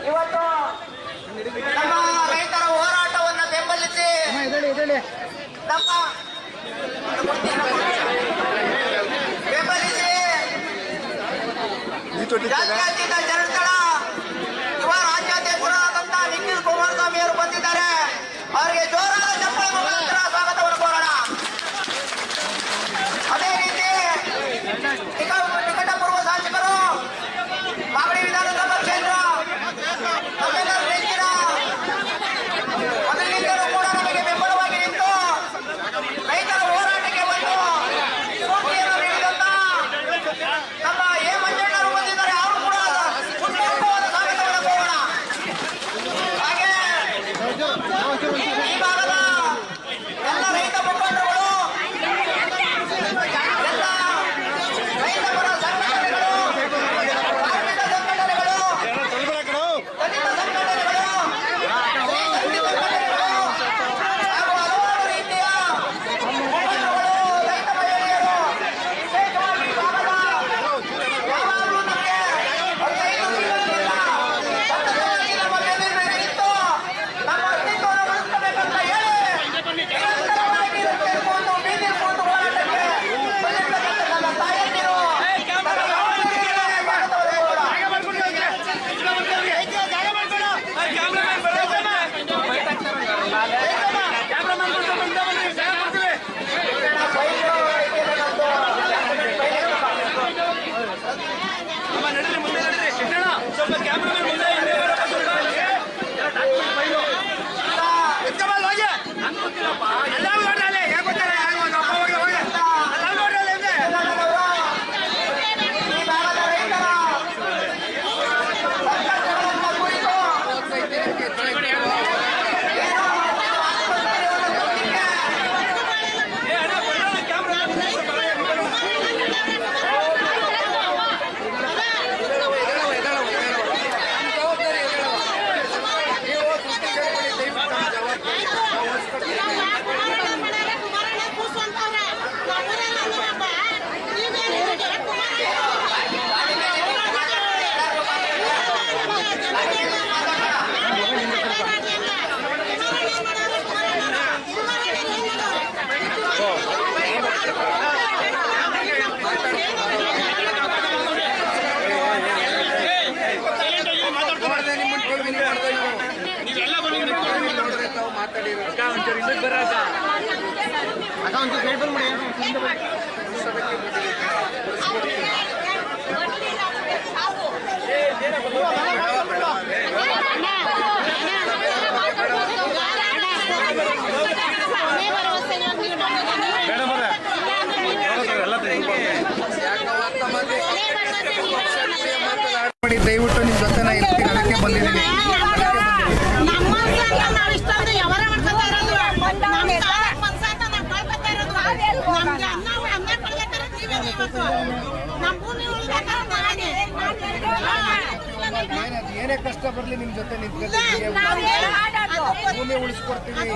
ಇವತ್ತು ನಮ್ಮ ರೈತರ ಹೋರಾಟವನ್ನು ಬೆಂಬಲಿಸಿ ನಮ್ಮ ಬೆಂಬಲಿಸಿ ಜಾತ್ಯತೀತ ಜನಸ್ಥಳ ಯುವ ರಾಜ್ಯಾಧ್ಯಕ್ಷರಾದಂತ ನಿಖಿಲ್ ಕುಮಾರಸ್ವಾಮಿ ಅವರು ಬಂದಿದ್ದಾರೆ. ಅವರಿಗೆ ಜೋರಾದ ಚಪ್ಪಾಳೆ ಮುಖಾಂತರ ಸ್ವಾಗತವನ್ನು ಕೋರೋಣ. ಅದೇ ರೀತಿ ನಿಕಟಪೂರ್ವ ಶಾಸಕರು ಮಾಗಡಿ ವಿಧಾನಸಭಾ ಕ್ಷೇತ್ರ ನಮ್ಮೆಲ್ಲರ ನೆಚ್ಚಿನ ಮೊದಲಿನಿಂದಲೂ ಕೂಡ ನಮಗೆ ಬೆಂಬಲವಾಗಿ ನಿಂತು ರೈತರ ಹೋರಾಟಕ್ಕೆ ಬಂದು ಸ್ಫೂರ್ತಿಯನ್ನು ನೀಡಿದಂತ ನಮ್ಮ ಎ ಮಂಜಣ್ಣರು ಬಂದಿದ್ದಾರೆ. ಅವರು ಕೂಡ ಉತ್ತಮವಾದ ಸ್ವಾಗತವನ್ನು ಕೋರೋಣ. ಹಾಗೆ ಈ ಭಾಗದ ಎಲ್ಲ ರೈತ ಮುಖಂಡರುಗಳು ದಯವಿಟ್ಟು ನಿಮ್ಮ ಜೊತೆ ನಾ ಇರ್ತೀನಿ, ಅದಕ್ಕೆ ಬಂದಿದ್ದೀನಿ. ಏನೇ ಕಷ್ಟ ಬರಲಿ ನಿಮ್ಮ ಜೊತೆ ನಿಂತ್ಕೊಳ್ತೀವಿ, ಭೂಮಿ ಉಳಿಸ್ಕೊಡ್ತೀವಿ.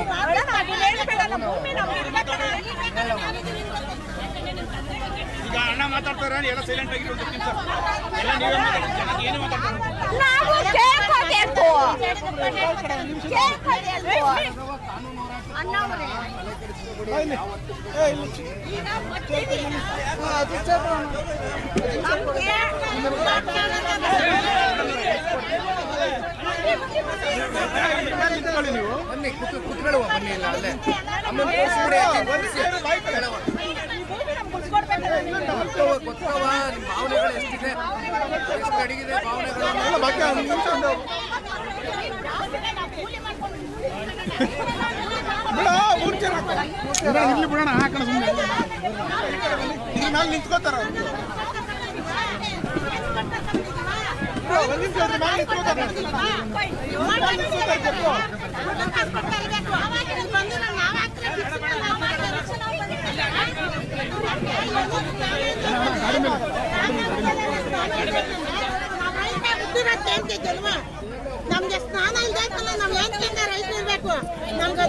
ಈಗ ಅಣ್ಣ ಮಾತಾಡ್ತಾರ, ಎಲ್ಲ ಸೈಲೆಂಟ್ ಆಗಿರೋ ಎಲ್ಲ ನೀವೇ ಮಾತಾಡ್ತಾರೆ, ಏನು ಮಾತಾಡ್ತಾರೆ? ನೀವು ಬನ್ನಿ, ಕುತ್ಕೊಳ್ಳುವ, ಬನ್ನಿ. ಇಲ್ಲ ಅಲ್ಲೇ ಗೊತ್ತವ ನಿಮ್ಮ ಭಾವನೆಗಳು ಎಷ್ಟಿದೆ, ಎಷ್ಟು ಅಡಿಗಿದೆ ಭಾವನೆಗಳು. ಇಲ್ಲಿ ಬಿಡೋಣ, ಹಾಕೋಣ ಸುಮ್ಮನೆ ಮೇಲೆ ನಿಂತ್ಕೋತಾರ. ನಮ್ಗೆ ಸ್ನಾನ ಇಲ್ದಾಯ್ತಲ್ಲ, ನಾವ್ ಏನ್ ತಿಂದ ರೈಸ್ ಇರ್ಬೇಕು. ನಮ್ಗೆ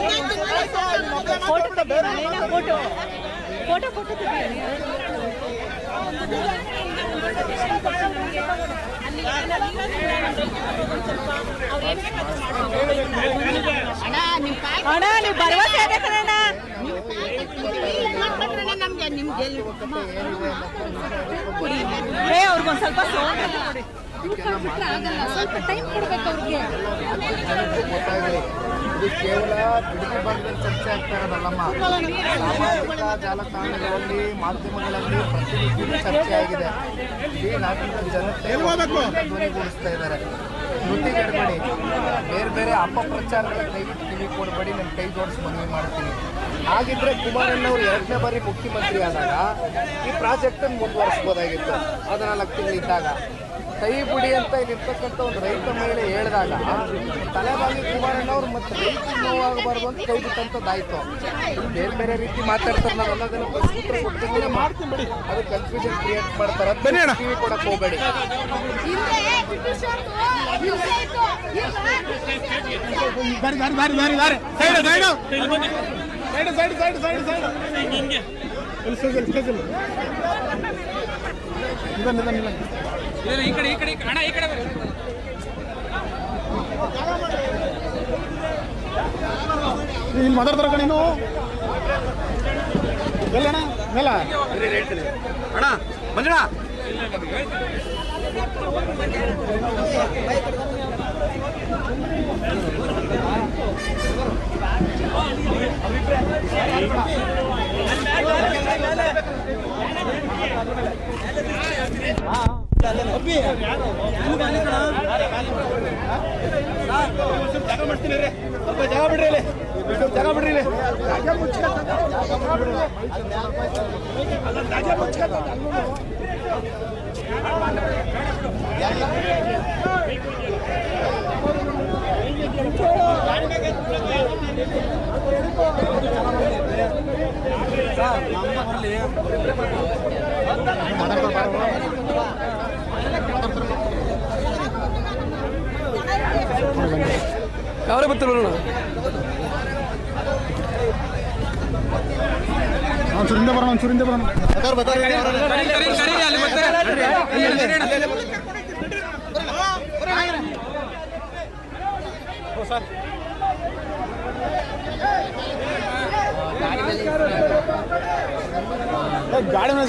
ಅಣ್ಣ ನೀವು ಭರವಸೆ ನಮ್ಗೆ ನಿಮ್ಗೆ ಅವ್ರಿಗೊಂದು ಸ್ವಲ್ಪ ಸ್ವಲ್ಪ ಟೈಮ್ ಕೊಡ್ಬೇಕು ಅವ್ರಿಗೆ. ಇದು ಕೇವಲ ಬಿಡುಗಡೆ ಭಾಗದಲ್ಲಿ ಚರ್ಚೆ ಆಗ್ತಾ ಇರೋದಲ್ಲಮ್ಮ, ಸಾಮಾಜಿಕ ಜಾಲತಾಣಗಳಲ್ಲಿ, ಮಾಧ್ಯಮಗಳಲ್ಲಿ ಪ್ರತಿನಿತ್ಯವೂ ಚರ್ಚೆ ಆಗಿದೆ. ಈ ನಾಡಿನ ಜನತೆ ಧ್ವನಿಗೂಡಿಸ್ತಾ ಇದ್ದಾರೆ. ನುಡಿಗಡಬೇಡಿ, ಬೇರೆ ಬೇರೆ ಅಪಪ್ರಚಾರಗಳ ದಯವಿಟ್ಟು ಕಿವಿ ಕೊಡಬೇಡಿ, ನನ್ನ ಕೈ ಜೋಡಿಸಿ ಮನವಿ ಮಾಡ್ತೀನಿ. ಹಾಗಿದ್ರೆ ಕುಮಾರಣ್ಣವರು 2ನೇ ಬಾರಿ ಮುಖ್ಯಮಂತ್ರಿ ಆದಾಗ ಈ ಪ್ರಾಜೆಕ್ಟನ್ನು ಮುಂದುವರಿಸ್ಬೋದಾಗಿತ್ತು. 14 ತಿಂಗಳಿದ್ದಾಗ ಕೈ ಬಿಡಿ ಅಂತ ಇಲ್ಲಿರ್ತಕ್ಕಂಥ ಒಂದು ರೈತ ಮಹಿಳೆ ಹೇಳಿದಾಗ ತಲೆಬಾಗಿ ಕುಮಾರಣ್ಣವ್ರು ಮತ್ತೆ ರೈತ ನೋವಾಗಬಾರ್ದು ಅಂತ ಕೈ ಬಿಟ್ಟಂಥದ್ದಾಯ್ತು. ಬೇರೆ ಬೇರೆ ರೀತಿ ಮಾತಾಡ್ತಾರೆ, ನಾವೆಲ್ಲದನ್ನು ಪ್ರಶ್ನೋತ್ತರ ಕೊಡ್ತೀವಿ, ಮಾಡ್ತೀನಿ. ಅದು ಕನ್ಫ್ಯೂಷನ್ ಕ್ರಿಯೇಟ್ ಮಾಡ್ತಾರೆ. ಟಿವಿ ಕೊಡಕ್ಕೆ ಹೋಗಬೇಡಿ. ಈ ಕಡೆ ಅಣ್ಣ, ಈ ಕಡೆ ಇಲ್ಲಿ ಮಾತಾಡ್ತಾರ ಕಣೀನು ಎಲ್ಲಣ್ಣ ಮೇಲ ಅಣ್ಣ ಮಂಜಣ್ಣ ಜಾಗ ಮಾಡ್ತೀನಿ ರೀ, ಸ್ವಲ್ಪ ಜಾಗ ಬಿಡ್ರಿ, ಜಾಗ ಬಿಡ್ರಿ. ಯಾರೇ ಬರ್ತಿರೋಣ ಒಂಚೂರಿಂದ ಬರೋಣ ಗಾಡಿ ಬಿಡಿ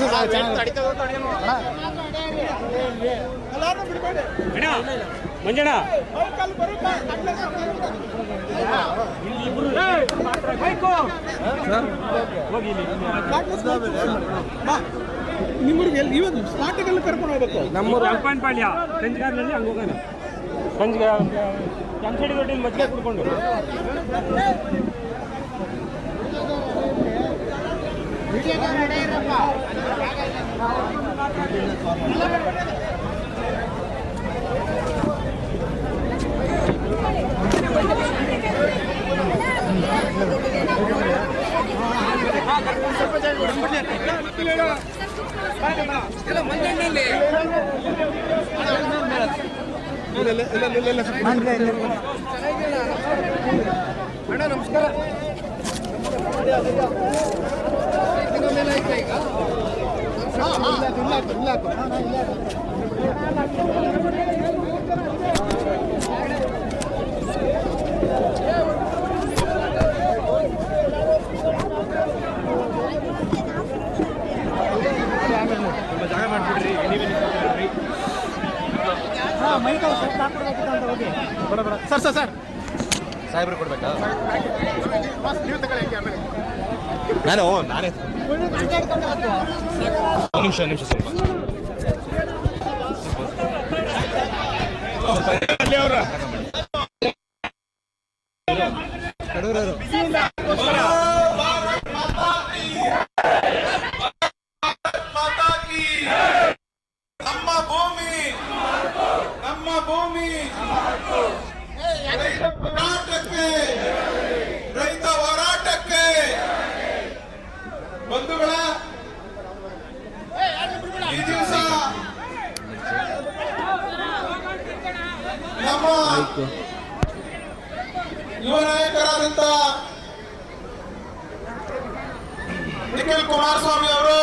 ಮಂಜಣ್ಣ ನಿಮ್ಮೂರಿಗೆ ಇವತ್ತು ಸ್ಪಾಟಿಗೆಲ್ಲ ಕರ್ಕೊಂಡು ಹೋಗ್ಬೇಕು. ನಮ್ಮೂರು ಅಲ್ಪಾನ್ಪಾಳ್ಯ ಕಂಚ್ಗಾರ್ನಲ್ಲಿ ಹಂಗೆ ಹೋಗೋಣ. ಕಂಚಡಿ ದೊಡ್ಡಿಲಿ ಮಜ್ಜಿಗೆ ಕುಡ್ಕೊಂಡು ಅಣ್ಣ ನಮಸ್ಕಾರ. ಜಾಗ ಮಾಡ್ಬಿಡ್ರಿ. ಸರ್ ಸರ್ ಸರ್ ಸಾಹೇಬ್ರು ಕೊಡ್ಬೇಕಾ? ನೀವು ತಗೊಳ್ಳಿ ಹೆಂಗೆ ಆಮೇಲೆ ನಾನೇ ನಿಮಿಷ ಸ್ವಲ್ಪ ಕಡೂರವರು ನಮ್ಮ ಭೂಮಿ ರೈತ ಹೋರಾಟಕ್ಕೆ ಬಂಧುಗಳ ಈ ದಿವಸ ನಮ್ಮ ಯುವ ನಾಯಕರಾದಂತ ನಿಖಿಲ್ ಕುಮಾರಸ್ವಾಮಿ ಅವರು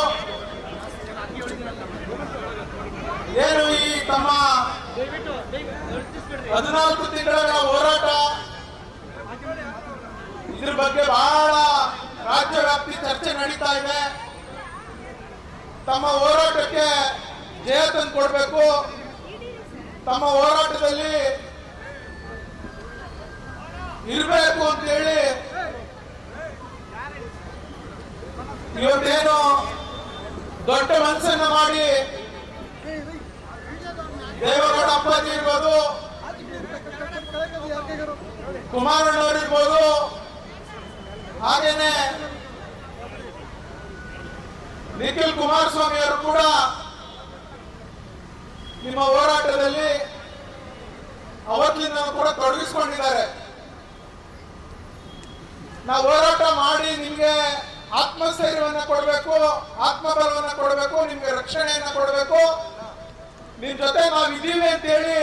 ಏನು ಈ ತಮ್ಮ 14 ತಿಂಗಳ ಹೋರಾಟ ಇದ್ರ ಬಗ್ಗೆ ಬಹಳ ರಾಜ್ಯವ್ಯಾಪಿ ಚರ್ಚೆ ನಡೀತಾ ಇದೆ. ತಮ್ಮ ಹೋರಾಟಕ್ಕೆ ಜಯ ತಂದು ಕೊಡಬೇಕು. ತಮ್ಮ ಹೋರಾಟದಲ್ಲಿ ಇರಬೇಕು ಅಂತೇಳಿ ಇವತ್ತೇನು ದೊಡ್ಡ ಮನಸ್ಸನ್ನ ಮಾಡಿ ದೇವೇಗೌಡ ಅಪ್ಪಾಜಿ ಇರ್ಬೋದು, ಕುಮಾರಣ್ಣವ್ರು ಇರ್ಬೋದು, ಹಾಗೇನೆ ನಿಖಿಲ್ ಕುಮಾರಸ್ವಾಮಿ ಅವರು ಕೂಡ ನಿಮ್ಮ ಹೋರಾಟದಲ್ಲಿ ಅವತ್ತಿಂದ ಕೂಡ ತೊಡಗಿಸಿಕೊಂಡಿದ್ದಾರೆ. ನಾವು ಹೋರಾಟ ಮಾಡಿ ನಿಮ್ಗೆ ಆತ್ಮಸ್ಥೈರ್ಯವನ್ನ ಕೊಡಬೇಕು, ಆತ್ಮಬಲವನ್ನ ಕೊಡಬೇಕು, ನಿಮ್ಗೆ ರಕ್ಷಣೆಯನ್ನ ಕೊಡಬೇಕು, ನಿಮ್ ಜೊತೆ ನಾವು ಇದೀವಿ ಅಂತೇಳಿ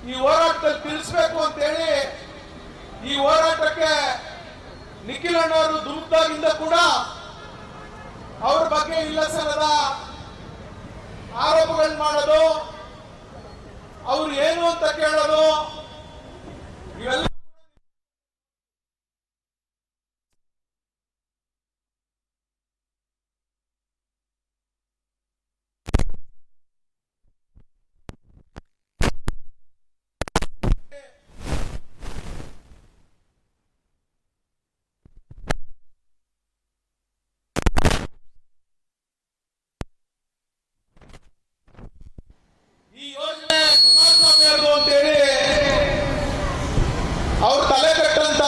ಈ ಹೋರಾಟದಲ್ಲಿ ತಿಳಿಸ್ಬೇಕು ಅಂತೇಳಿ ಈ ಹೋರಾಟಕ್ಕೆ ನಿಖಿಲ್ ಅಣ್ಣವರು ದುಮ್ದಾಗಿಂದ ಕೂಡ ಅವ್ರ ಬಗ್ಗೆ ಇಲ್ಲಸಲ್ಲದ ಆರೋಪಗಳು ಮಾಡೋದು, ಅವ್ರು ಏನು ಅಂತ ಕೇಳೋದು, ಇವೆಲ್ಲ ಈ ಯೋಜನೆ ಕುಮಾರಸ್ವಾಮಿ ಅವರು ಅಂತೇಳಿ ಅವ್ರ ತಲೆ ಕಟ್ಟಂತ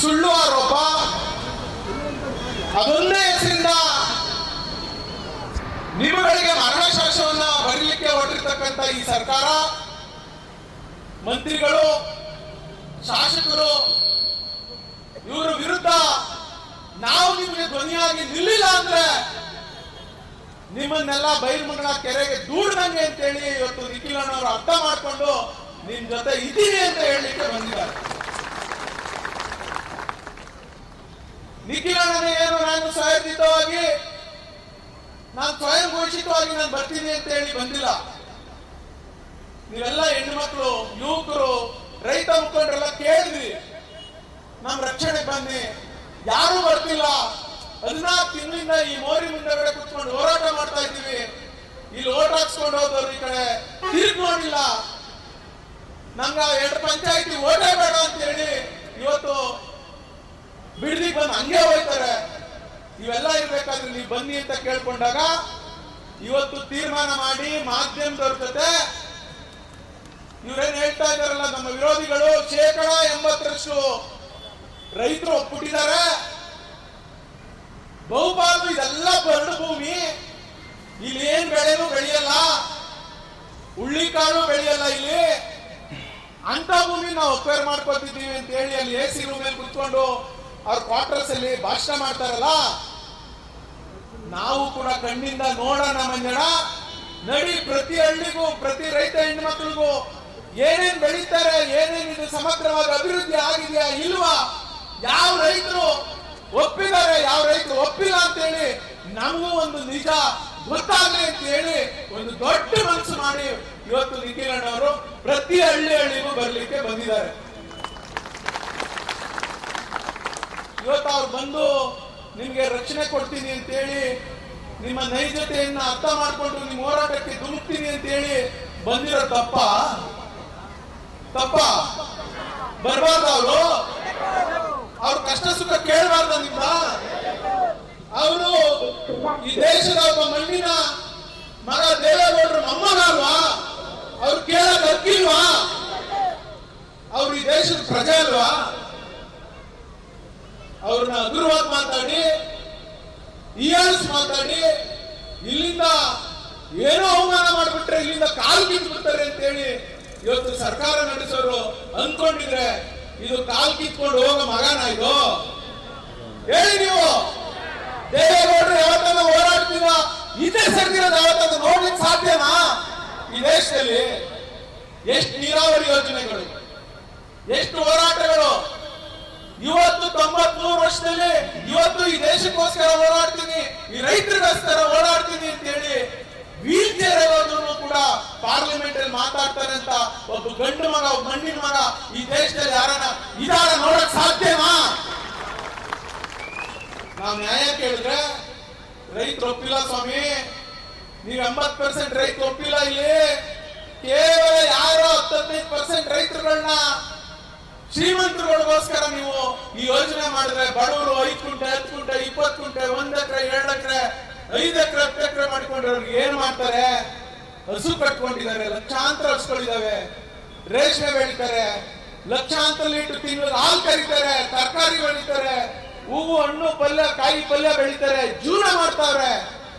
ಸುಳ್ಳು ಆರೋಪ, ಅದೊಂದೇ ಹೆಸರಿಂದ ನಿಮ್ಮಗಳಿಗೆ ಮರಣಶಾಸನವನ್ನ ಬರೀಲಿಕ್ಕೆ ಹೊರಟಿರ್ತಕ್ಕಂಥ ಈ ಸರ್ಕಾರ, ಮಂತ್ರಿಗಳು, ಶಾಸಕರು, ಇವರ ವಿರುದ್ಧ ನಾವು ನಿಮಗೆ ಧ್ವನಿಯಾಗಿ ನಿಲ್ಲಿಲ್ಲ ಅಂದ್ರೆ ನಿಮ್ಮನ್ನೆಲ್ಲ ಬೈರ್ಮಂಗಲ ಕೆರೆಗೆ ದೂಡ್ದಂಗೆ ಅಂತೇಳಿ ಇವತ್ತು ನಿಖಿಲ್ ಅಣ್ಣವರು ಅರ್ಥ ಮಾಡ್ಕೊಂಡು ನಿಮ್ ಜೊತೆ ಇದ್ದೀವಿ ಅಂತ ಹೇಳಲಿಕ್ಕೆ ಬಂದಿದ್ದಾರೆ. ನಿಖಿಲ್ ಅಣ್ಣನೇ ಏನು ನಾನು ಸ್ವಯಂಸಿದ್ಧವಾಗಿ ನಾನು ಸ್ವಯಂ ಘೋಷಿತವಾಗಿ ನಾನು ಬರ್ತೀನಿ ಅಂತ ಹೇಳಿ ಬಂದಿಲ್ಲ. ನೀವೆಲ್ಲ ಹೆಣ್ಣುಮಕ್ಳು, ಯುವಕರು, ರೈತ ಮುಖಂಡರೆಲ್ಲ ಕೇಳಿದ್ರಿ ನಮ್ ರಕ್ಷಣೆಗೆ ಬನ್ನಿ, ಯಾರು ಬರ್ತಿಲ್ಲ. 14 ತಿಂಗಳಿಂದ ಈ ಮೋರಿ ಮುಂದಗಡೆ ಕುತ್ಕೊಂಡು ಹೋರಾಟ ಮಾಡ್ತಾ ಇದ್ದೀವಿ, ಇಲ್ಲಿ ಓಟ್ ಹಾಕ್ಸ್ಕೊಂಡು ಹೋದವ್ರು ಈ ಕಡೆ ತಿರುಗಿ ನೋಡಿಲ್ಲ. ನಂಗ 2 ಪಂಚಾಯತಿ ಓಟೇ ಬೇಡ ಅಂತ ಹೇಳಿ ಇವತ್ತು ಬಿಡ್ದಿಗೆ ಬಂದು ಹಂಗೆ ಹೋಗ್ತಾರೆ. ಇವೆಲ್ಲ ಇರ್ಬೇಕಾದ್ರೆ ನೀವು ಬನ್ನಿ ಅಂತ ಕೇಳ್ಕೊಂಡಾಗ ಇವತ್ತು ತೀರ್ಮಾನ ಮಾಡಿ ಮಾಧ್ಯಮದವ್ರ ಜೊತೆ ಇವ್ರೇನ್ ಹೇಳ್ತಾ ಇದಾರಲ್ಲ ನಮ್ಮ ವಿರೋಧಿಗಳು 80% ರೈತರು ಒಪ್ಪಿಟ್ಟಿದ್ದಾರೆ. ಬಹುಪಾಲು ಇದೆಲ್ಲ ಬರಡು ಭೂಮಿ, ಇಲ್ಲಿ ಏನ್ ಬೆಳೆನೂ ಬೆಳೆಯಲ್ಲ, ಹುಳ್ಳಿಕಾಳು ಬೆಳೆಯಲ್ಲ, ಇಲ್ಲಿ ಅಂತ ಭೂಮಿ ನಾವು ಅಕ್ವೈರ್ ಮಾಡ್ಕೊತಿದ್ದೀವಿ ಅಂತ ಹೇಳಿ ಅಲ್ಲಿ AC ರೂಮ್ ಅಲ್ಲಿ ಕುತ್ಕೊಂಡು ಅವ್ರ ಕ್ವಾರ್ಟರ್ಸ್ ಅಲ್ಲಿ ಭಾಷಣ ಮಾಡ್ತಾರಲ್ಲ. ನಾವು ಕೂಡ ಕಣ್ಣಿಂದ ನೋಡೋಣ ಮಂಜಣ್ಣ, ನಡಿ ಪ್ರತಿ ಹಳ್ಳಿಗೂ ಪ್ರತಿ ರೈತ ಹೆಣ್ಮಕ್ಳಿಗೂ ಏನೇನ್ ಬೆಳೀತಾರೆ, ಏನೇನ್ ಇದು ಸಮಗ್ರವಾದ ಅಭಿವೃದ್ಧಿ ಆಗಿದೆಯಾ ಇಲ್ವಾ, ಯಾವ ರೈತರು ಒಪ್ಪಿದ್ದಾರೆ, ಯಾವ ರೈತರು ಒಪ್ಪಿಲ್ಲ ಅಂತ ಹೇಳಿ ನಮಗೂ ಒಂದು ನಿಜ ಗೊತ್ತಾಗಲಿ ಅಂತ ಹೇಳಿ ಒಂದು ದೊಡ್ಡ ಮನಸ್ಸು ಮಾಡಿ ಇವತ್ತು ನಿಖಿಲ್ ಅಣ್ಣವರು ಪ್ರತಿ ಹಳ್ಳಿಗೂ ಬರ್ಲಿಕ್ಕೆ ಬಂದಿದ್ದಾರೆ. ಇವತ್ತು ಅವ್ರು ಬಂದು ನಿಮ್ಗೆ ರಕ್ಷಣೆ ಕೊಡ್ತೀನಿ ಅಂತ ಹೇಳಿ ನಿಮ್ಮ ನೈಜತೆಯನ್ನ ಅರ್ಥ ಮಾಡ್ಕೊಂಡು ನಿಮ್ಮ ಹೋರಾಟಕ್ಕೆ ಧುಮುಕ್ತೀನಿ ಅಂತ ಹೇಳಿ ಬಂದಿರೋ ತಪ್ಪ ಬರಬಾರ್ದು. ಅವ್ರ ಕಷ್ಟ ಸುಖ ಕೇಳಬಾರ್ದ ನಿಮ್ದ? ಅವರು ಈ ದೇಶದ ಒಬ್ಬ ಮಣ್ಣಿನ ಮಗ ದೇವೇಗೌಡರು ಮೊಮ್ಮಗಲ್ವಾ? ಅವ್ರು ಕೇಳಕ್ ಹಕ್ಕಿಲ್ವಾ? ಅವ್ರು ಈ ದೇಶದ ಪ್ರಜೆ ಅಲ್ವಾ? ಅವ್ರನ್ನ ಹಗುರವಾಗಿ ಮಾತಾಡಿ ಮಾತಾಡಿ ಇಲ್ಲಿಂದ ಏನೋ ಅವಮಾನ ಮಾಡ್ಬಿಟ್ರೆ ಇಲ್ಲಿಂದ ಕಾಲು ಕಿತ್ಬಿಡ್ತಾರೆ ಅಂತ ಹೇಳಿ ಇವತ್ತು ಸರ್ಕಾರ ನಡೆಸೋರು ಅನ್ಕೊಂಡಿದ್ರೆ ಇದು ಕಾಲ್ ಕಿತ್ಕೊಂಡು ಹೋಗೋ ಮಗನ ಇದು? ಹೇಳಿ ನೀವು. ದೇವೇಗೌಡರು ಯಾವತ್ತನ್ನ ಹೋರಾಡ್ತೀವ ಇದೇ ಸರ್ದಿರೋದು ಯಾವತ್ತನ್ನ ನೋಡ್ಲಿಕ್ಕೆ ಸಾಧ್ಯನಾ? ಈ ದೇಶದಲ್ಲಿ ಎಷ್ಟು ನೀರಾವರಿ ಯೋಜನೆಗಳು, ಎಷ್ಟು ಹೋರಾಟಗಳು. ಇವತ್ತು 93 ವರ್ಷದಲ್ಲಿ ಇವತ್ತು ಈ ದೇಶಕ್ಕೋಸ್ಕರ ಹೋರಾಡ್ತೀನಿ, ಈ ರೈತರಿಗೋಸ್ಕರ ಓಡಾಡ್ತೀನಿ ಅಂತ ಹೇಳಿ ವೀಲ್ ಚೇರ್ ಇರೋದನ್ನು ಕೂಡ ಪಾರ್ಲಿಮೆಂಟ್ ಅಲ್ಲಿ ಮಾತಾಡ್ತಾರೆ ಅಂತ ಒಬ್ಬ ಗಂಡು ಮಗ, ಒಬ್ಬ ಮಣ್ಣಿನ ಮಗ ಈ ದೇಶದಲ್ಲಿ ಯಾರನ್ನ ಇದಾರ ನೋಡಕ್ ಸಾಧ್ಯನಾ? ನಾವು ನ್ಯಾಯ ಕೇಳಿದ್ರೆ ರೈತರು ಒಪ್ಪಿಲ್ಲ ಸ್ವಾಮಿ, ನೀವು 80% ರೈತರು ಒಪ್ಪಿಲ್ಲ. ಇಲ್ಲಿ ಕೇವಲ ಯಾರೋ 15% ರೈತರುಗಳನ್ನ ಶ್ರೀಮಂತರುಗಳಿಗೋಸ್ಕರ ನೀವು ಈ ಯೋಜನೆ ಮಾಡಿದ್ರೆ ಬಡವರು 5 ಕುಂಟೆ 10 ಕುಂಟೆ 20 ಕುಂಟೆ 1 ಎಕರೆ 2 ಎಕರೆ 5 ಎಕರೆ 10 ಎಕರೆ ಮಾಡ್ಕೊಂಡ್ರೆ ಏನ್ ಮಾಡ್ತಾರೆ? ಹಸು ಕಟ್ಕೊಂಡಿದ್ದಾರೆ, ಲಕ್ಷಾಂತರ ಹಸುಗಳಿದಾವೆ, ರೇಷ್ಮೆ ಬೆಳಿತಾರೆ, ಲಕ್ಷಾಂತರ ಲೀಟರ್ ತಿಂಗಳು ಹಾಲು ಕರೀತಾರೆ, ತರಕಾರಿ ಬೆಳಿತಾರೆ, ಹೂವು ಹಣ್ಣು ಪಲ್ಯ ಕಾಯಿ ಪಲ್ಯ ಬೆಳಿತಾರೆ, ಜೀವನ ಮಾಡ್ತಾವ್ರೆ.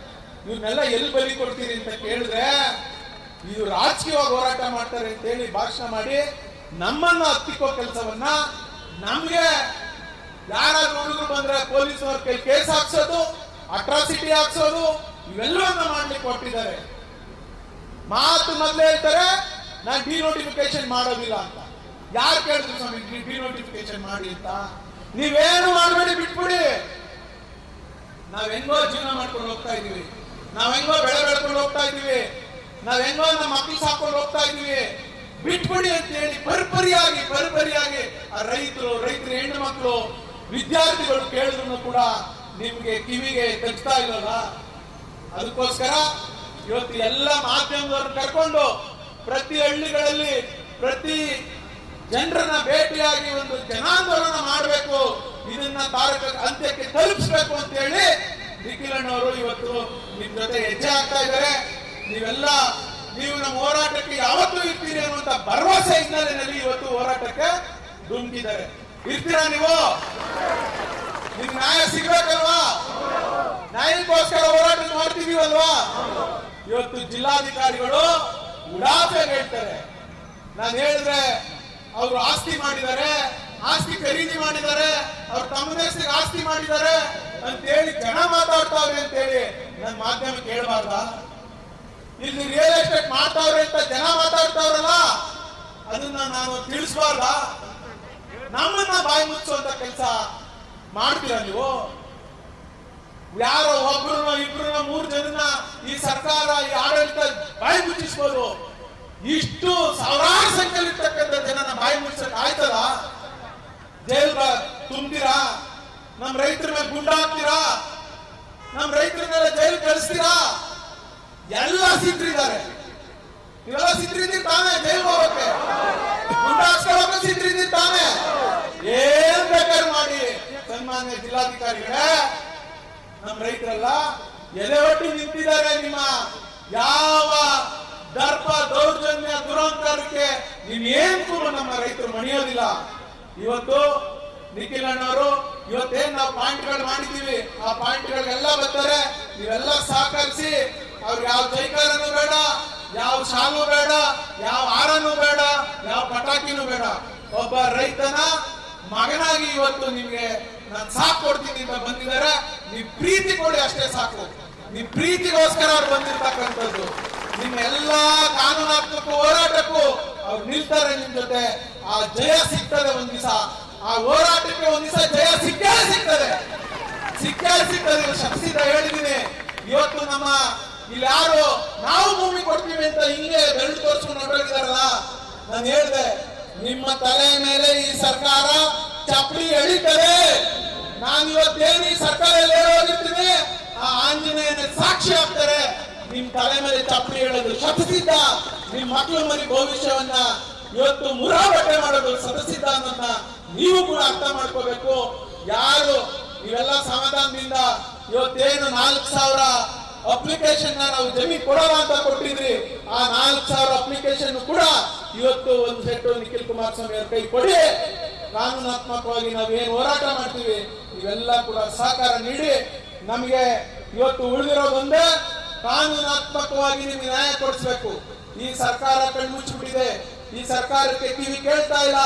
ಇವನ್ನೆಲ್ಲ ಎಲ್ಲಿ ಬಲಿ ಕೊಡ್ತೀರಿ ಅಂತ ಕೇಳಿದ್ರೆ ಇದು ರಾಜಕೀಯವಾಗಿ ಹೋರಾಟ ಮಾಡ್ತಾರೆ ಅಂತ ಹೇಳಿ ಭಾಷಣ ಮಾಡಿ ನಮ್ಮನ್ನ ಹತ್ತಿಕ್ಕೋ ಕೆಲಸವನ್ನ, ನಮ್ಗೆ ಯಾರಾದ್ರೂ ಹುಡುಗರು ಬಂದ್ರೆ ಪೊಲೀಸವ್ರ ಕೈ ಕೇಸ್ ಹಾಕ್ಸೋದು, ಅಟ್ರಾಸಿಟಿ ಹಾಕ್ಸೋದು, ಇವೆಲ್ಲವನ್ನ ಮಾಡ್ಲಿಕ್ಕೆ ಕೊಟ್ಟಿದ್ದಾರೆ. ಮಾತು ಮೊದಲೇ ಹೇಳ್ತಾರೆ ನಾನು ಡಿನೋಟಿಫಿಕೇಶನ್ ಮಾಡೋದಿಲ್ಲ ಅಂತ. ಯಾರು ಕೇಳಿದ್ರು ಸ್ವಾಮಿ ಡಿನೋಟಿಫಿಕೇಶನ್ ಮಾಡಿ ಅಂತ? ನೀವೇನು ಮಾಡಬೇಡಿ, ಬಿಟ್ಬಿಡಿ. ನಾವ್ ಹೆಂಗೋ ಜೀವನ ಮಾಡ್ಕೊಂಡು ಹೋಗ್ತಾ ಇದೀವಿ, ನಾವ್ ಹೆಂಗೋ ಬೆಳೆ ಬೆಳ್ಕೊಂಡು ಹೋಗ್ತಾ ಇದೀವಿ, ನಾವ್ ಹೆಂಗೋ ನಮ್ಮ ಮಕ್ಕಳು ಸಾಕೊಂಡು ಹೋಗ್ತಾ ಇದೀವಿ, ಬಿಟ್ಬಿಡಿ ಅಂತ ಹೇಳಿ ಪರಿಪರಿಯಾಗಿ ಆ ರೈತರು ಹೆಣ್ಣು ಮಕ್ಕಳು ವಿದ್ಯಾರ್ಥಿಗಳು ಕೇಳಿದ್ರು ಕೂಡ ನಿಮ್ಗೆ ಕಿವಿಗೆ ತಗ್ತಾ ಇಲ್ಲಲ್ಲ. ಅದಕ್ಕೋಸ್ಕರ ಇವತ್ತು ಎಲ್ಲ ಮಾಧ್ಯಮದವ್ರನ್ನ ಕರ್ಕೊಂಡು ಪ್ರತಿ ಹಳ್ಳಿಗಳಲ್ಲಿ ಪ್ರತಿ ಜನರನ್ನ ಭೇಟಿಯಾಗಿ ಒಂದು ಜನಾಂದೋಲನ ಮಾಡಬೇಕು, ಇದನ್ನ ತಾರಕ ಅಂತ್ಯಕ್ಕೆ ತಲುಪಿಸಬೇಕು ಅಂತ ಹೇಳಿ ನಿಖಿಲ್ ಅಣ್ಣವರು ಇವತ್ತು ನಿಮ್ ಜೊತೆ ಹೆಜ್ಜೆ ಆಗ್ತಾ ಇದ್ದಾರೆ. ನೀವು ನಮ್ಮ ಹೋರಾಟಕ್ಕೆ ಯಾವತ್ತೂ ಇರ್ತೀರಿ ಅನ್ನುವಂತ ಭರವಸೆ ಹಿನ್ನೆಲೆಯಲ್ಲಿ ಇವತ್ತು ಹೋರಾಟಕ್ಕೆ ಧುಮುಕಿದ್ದಾರೆ. ಇರ್ತೀರಾ ನೀವು? ನಿಮ್ಗೆ ನ್ಯಾಯ ಸಿಗ್ಬೇಕಲ್ವಾ? ನ್ಯಾಯಕ್ಕೋಸ್ಕರ ಹೋರಾಟ ಮಾಡ್ತಿದೀವಲ್ವಾ? ಇವತ್ತು ಜಿಲ್ಲಾಧಿಕಾರಿಗಳು ಉಡಾಫೆ ಹೇಳ್ತಾರೆ. ನಾನು ಹೇಳಿದ್ರೆ ಅವರು ಆಸ್ತಿ ಮಾಡಿದ್ದಾರೆ, ಆಸ್ತಿ ಖರೀದಿ ಮಾಡಿದ್ದಾರೆ, ಅವ್ರ ತಮ್ಮ ದೇಶಕ್ಕೆ ಆಸ್ತಿ ಮಾಡಿದ್ದಾರೆ ಅಂತ ಹೇಳಿ ಜನ ಮಾತಾಡ್ತಾವ್ರೆ ಅಂತ ಹೇಳಿ ನನ್ನ ಮಾಧ್ಯಮ ಕೇಳಬಾರ್ದ? ಇಲ್ಲಿ ರಿಯಲ್ ಎಸ್ಟೇಟ್ ಮಾಡ್ತಾವ್ರೆ ಅಂತ ಜನ ಮಾತಾಡ್ತಾವ್ರಲ್ಲ, ಅದನ್ನ ನಾನು ತಿಳಿಸಬಾರ್ದ? ನಮ್ಮನ್ನ ಬಾಯಿ ಮುಚ್ಚುವಂತ ಕೆಲಸ ಮಾಡ್ತೀರಾ ನೀವು? ಯಾರೋ ಒಬ್ರು ಇಬ್ರು 3 ಜನನ ಈ ಸರ್ಕಾರ ಈ ಆಡಳಿತ ಬಾಯಿ ಮುಚ್ಚಿಸ್ಬೋದು. ಇಷ್ಟು ಸಾವಿರಾರು ಸಂಖ್ಯೆಯಲ್ಲಿ ಇರ್ತಕ್ಕಂಥ ಜನನ ಬಾಯಿ ಮುಚ್ಚಕ್ ಆಯ್ತದ? ಜೈಲ್ ತುಂಬ್ತೀರಾ? ನಮ್ ರೈತರ ಮೇಲೆ ಗುಂಡ ಹಾಕ್ತೀರಾ? ನಮ್ ರೈತರ ಮೇಲೆ ಜೈಲ್ ಕಳಿಸ್ತೀರಾ? ಎಲ್ಲ ಸಿದ್ರಿದ್ದಾರೆ. ನೀವೆಲ್ಲ ಸಿದ್ರಿದ್ದೀರಿ ತಾನೇ ಜೈಲ್ಗೆ ಹೋಗಕ್ಕೆ, ಗುಂಡ ಹಾಕ್ಸ್ಕೊಳ್ಳೋಕೆ ಸಿದ್ರಿದ್ದೀರಿ ತಾನೇ. ಏನ್ ಬೇಕಾದ್ರೂ ಮಾಡಿ. ಸನ್ಮಾನ್ಯ ಜಿಲ್ಲಾಧಿಕಾರಿಗಳೇ, ನಮ್ಮ ರೈತರೆಲ್ಲ ಎದೆ ಒಟ್ಟು ನಿಂತಿದ್ದಾರೆ. ನಿಮ್ಮ ಯಾವ ದರ್ಪ ದೌರ್ಜನ್ಯ ದುರಂಕಾರಕ್ಕೆ ನೀವೇನ್ ಕೂಡ ನಮ್ಮ ರೈತರು ಮಣಿಯೋದಿಲ್ಲ. ಇವತ್ತು ನಿಖಿಲ್ ಅಣ್ಣವರು ಇವತ್ತೇನ್ ನಾವು ಪಾಯಿಂಟ್ಗಳು ಮಾಡಿದ್ದೀವಿ, ಆ ಪಾಯಿಂಟ್ಗಳಿಗೆಲ್ಲ ಬರ್ತಾರೆ. ನೀವೆಲ್ಲ ಸಹಕರಿಸಿ ಅವ್ರಿಗೆ ಯಾವ ಜೈಕಾರನೂ ಬೇಡ, ಯಾವ ಶಾಲು ಬೇಡ, ಯಾವ ಹಾರನೂ ಬೇಡ, ಯಾವ ಪಟಾಕಿನೂ ಬೇಡ. ಒಬ್ಬ ರೈತನ ಮಗನಾಗಿ ಇವತ್ತು ನಿಮ್ಗೆ ನಾನು ಸಾಕು ಕೊಡ್ತೀನಿ ಅಂತ ಬಂದಿದ್ದಾರೆ. ನೀವು ಪ್ರೀತಿ ಕೊಡಿ ಅಷ್ಟೇ ಸಾಕು. ನಿಮ್ ಪ್ರೀತಿಗೋಸ್ಕರ ಅವ್ರು ಬಂದಿರ್ತಕ್ಕಂಥದ್ದು. ನಿಮ್ಮ ಎಲ್ಲಾ ಕಾನೂನಾತ್ಮಕ ಹೋರಾಟಕ್ಕೂ ಅವ್ರು ನಿಲ್ತಾರೆ ನಿಮ್ ಜೊತೆ. ಆ ಜಯ ಸಿಗ್ತದೆ ಒಂದ್ ದಿವಸ, ಆ ಹೋರಾಟಕ್ಕೆ ಒಂದ್ ದಿವಸ ಜಯ ಸಿಕ್ಕೇ ಸಿಗ್ತದೆ. ಶಕ್ತಿಯಿಂದ ಹೇಳಿದೀನಿ. ಇವತ್ತು ನಮ್ಮ ಇಲ್ಲಿ ಯಾರು ನಾವು ಭೂಮಿ ಕೊಡ್ತೀವಿ ಅಂತ ಹಿಂಗೆ ಬೆರಳು ತೋರಿಸ್ಕೊಂಡು ಹೊರಟಿದಾರಲ್ಲ, ನಾನು ಹೇಳ್ದೆ ನಿಮ್ಮ ತಲೆ ಮೇಲೆ ಈ ಸರ್ಕಾರ ಚಪ್ಪಲಿ ಎಳಿತಾರೆ. ನಾನು ಇವತ್ತೇನು ಈ ಸರ್ಕಾರ ಹೋಗಿರ್ತೀನಿ, ಆ ಆಂಜನೇಯನ ಸಾಕ್ಷಿ ಆಗ್ತಾರೆ. ನಿಮ್ ತಲೆ ಮೇಲೆ ಚಪ್ಪಲಿ ಹೇಳೋದು ಶತಸಿದ್ಧ. ನಿಮ್ ಮಕ್ಕಳು ಮರಿ ಭವಿಷ್ಯವನ್ನ ಇವತ್ತು ಮುರಾಬಟ್ಟೆ ಮಾಡೋದು ಶತಸಿದ್ಧ ಅನ್ನೋದನ್ನ ನೀವು ಕೂಡ ಅರ್ಥ ಮಾಡ್ಕೋಬೇಕು. ಯಾರು ನೀವೆಲ್ಲ ಸಮಾಧಾನದಿಂದ ಇವತ್ತೇನು 4,000 ಅಪ್ಲಿಕೇಶನ್ ನಾವು ಜಮೀನ್ ಕೊಡೋಣ ಅಂತ ಕೊಟ್ಟಿದ್ರಿ, ಆ 4,000 ಅಪ್ಲಿಕೇಶನ್ ಕೂಡ ಇವತ್ತು ಒಂದು ಸೆಟ್ಟು ನಿಖಿಲ್ ಕುಮಾರಸ್ವಾಮಿ ಅವ್ರ ಕೈ ಕೊಡಿ. ಕಾನೂನಾತ್ಮಕವಾಗಿ ನಾವೇನು ಹೋರಾಟ ಮಾಡ್ತೀವಿ ಇವೆಲ್ಲ ಕೂಡ ಸಹಕಾರ ನೀಡಿ. ನಮಗೆ ಇವತ್ತು ಉಳಿದಿರೋದೊಂದೇ, ಕಾನೂನಾತ್ಮಕವಾಗಿ ನಿಮ್ಗೆ ನ್ಯಾಯ ಕೊಡಿಸ್ಬೇಕು. ಈ ಸರ್ಕಾರ ಕಣ್ಮುಚ್ಚಿಬಿಟ್ಟಿದೆ. ಈ ಸರ್ಕಾರಕ್ಕೆ ಕಿವಿ ಕೇಳ್ತಾ ಇಲ್ಲ,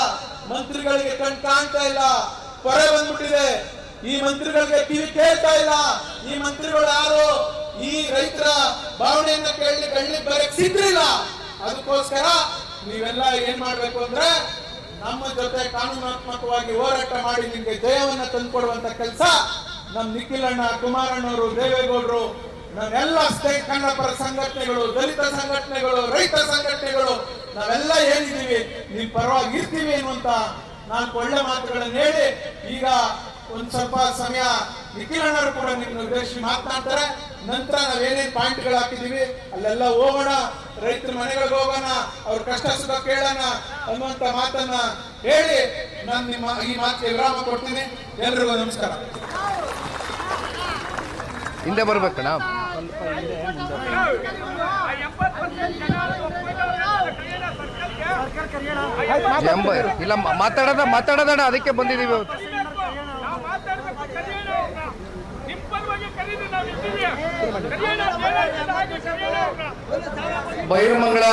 ಮಂತ್ರಿಗಳಿಗೆ ಕಣ್ ಕಾಣ್ತಾ ಇಲ್ಲ, ಪೊರೆ ಬಂದ್ಬಿಟ್ಟಿದೆ. ಈ ಮಂತ್ರಿಗಳಿಗೆ ಕಿವಿ ಕೇಳ್ತಾ ಇಲ್ಲ. ಈ ಮಂತ್ರಿಗಳು ಯಾರು ಈ ರೈತರ ಭಾವನೆಯನ್ನ ಕೇಳಲಿಕ್ಕೆ ಬರಕ್ ಸಿದ್ರಿಲ್ಲ. ಅದಕ್ಕೋಸ್ಕರ ನೀವೆಲ್ಲ ಏನ್ ಮಾಡ್ಬೇಕು ಅಂದ್ರೆ ನಮ್ಮ ಜೊತೆ ಕಾನೂನಾತ್ಮಕವಾಗಿ ಹೋರಾಟ ಮಾಡಿ ನಿಮ್ಗೆ ಜಯವನ್ನ ತಂದುಕೊಡುವಂತ ಕೆಲಸ ನಮ್ ನಿಖಿಲ್ ಅಣ್ಣ, ಕುಮಾರಣ್ಣವರು, ದೇವೇಗೌಡರು, ನಾವೆಲ್ಲ ಸ್ಟೇಟ್ ಕನ್ನಡಪರ ಸಂಘಟನೆಗಳು, ದಲಿತ ಸಂಘಟನೆಗಳು, ರೈತ ಸಂಘಟನೆಗಳು ನಾವೆಲ್ಲ ಏನಿದ್ದೀವಿ ನಿಮ್ ಪರವಾಗಿ ಇರ್ತೀವಿ ಅನ್ನುವಂತ 4 ಒಳ್ಳೆ ಮಾತುಗಳನ್ನು ಹೇಳಿ ಈಗ ಒಂದ್ ಸ್ವಲ್ಪ ಸಮಯ ನಿಖಿಲ್ ಅಣ್ಣರು ಕೂಡ ನಿಮ್ಗೆ ಉದ್ದೇಶಿಸಿ ಮಾತನಾಡ್ತಾರೆ. ನಂತರ ನಾವೇನೇನ್ ಪಾಯಿಂಟ್ಗಳು ಹಾಕಿದೀವಿ ಅಲ್ಲೆಲ್ಲ ಹೋಗೋಣ, ರೈತರ ಮನೆಗಳಿಗೆ ಹೋಗೋಣ, ಅವ್ರ ಕಷ್ಟ ಸುಖ ಕೇಳೋಣ ಅನ್ನುವಂತ ಮಾತನ್ನ ಹೇಳಿ ನಾನು ನಿಮ್ಮ ಈ ಮಾತಿಗೆ ವಿರಾಮ ಕೊಡ್ತೀನಿ. ಎಲ್ರಿಗೂ ನಮಸ್ಕಾರ. ಹಿಂದೆ ಬರ್ಬೇಕಣ್ಣ. ಇಲ್ಲ ಮಾತಾಡೋದಣ್ಣ, ಅದಕ್ಕೆ ಬಂದಿದ್ದೀವಿ. ಬೈರಮಂಗಲ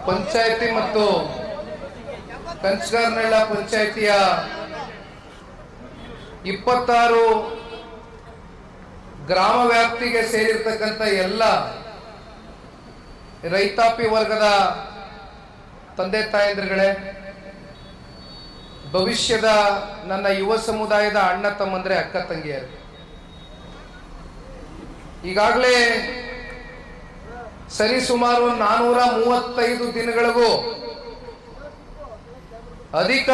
ಪಂಚಾಯತಿ ಮತ್ತು ಕಂಚಗಾರನಹಳ್ಳ ಪಂಚಾಯತಿಯ 26 ಗ್ರಾಮ ವ್ಯಾಪ್ತಿಗೆ ಸೇರಿರ್ತಕ್ಕಂಥ ಎಲ್ಲ ರೈತಾಪಿ ವರ್ಗದ ತಂದೆ ತಾಯಂದಿರುಗಳೇ, ಭವಿಷ್ಯದ ನನ್ನ ಯುವ ಸಮುದಾಯದ ಅಣ್ಣ ತಮ್ಮಂದ್ರೆ, ಅಕ್ಕ ತಂಗಿಯರು, ಈಗಾಗಲೇ ಸರಿಸುಮಾರು 435 ದಿನಗಳಿಗೂ ಅಧಿಕ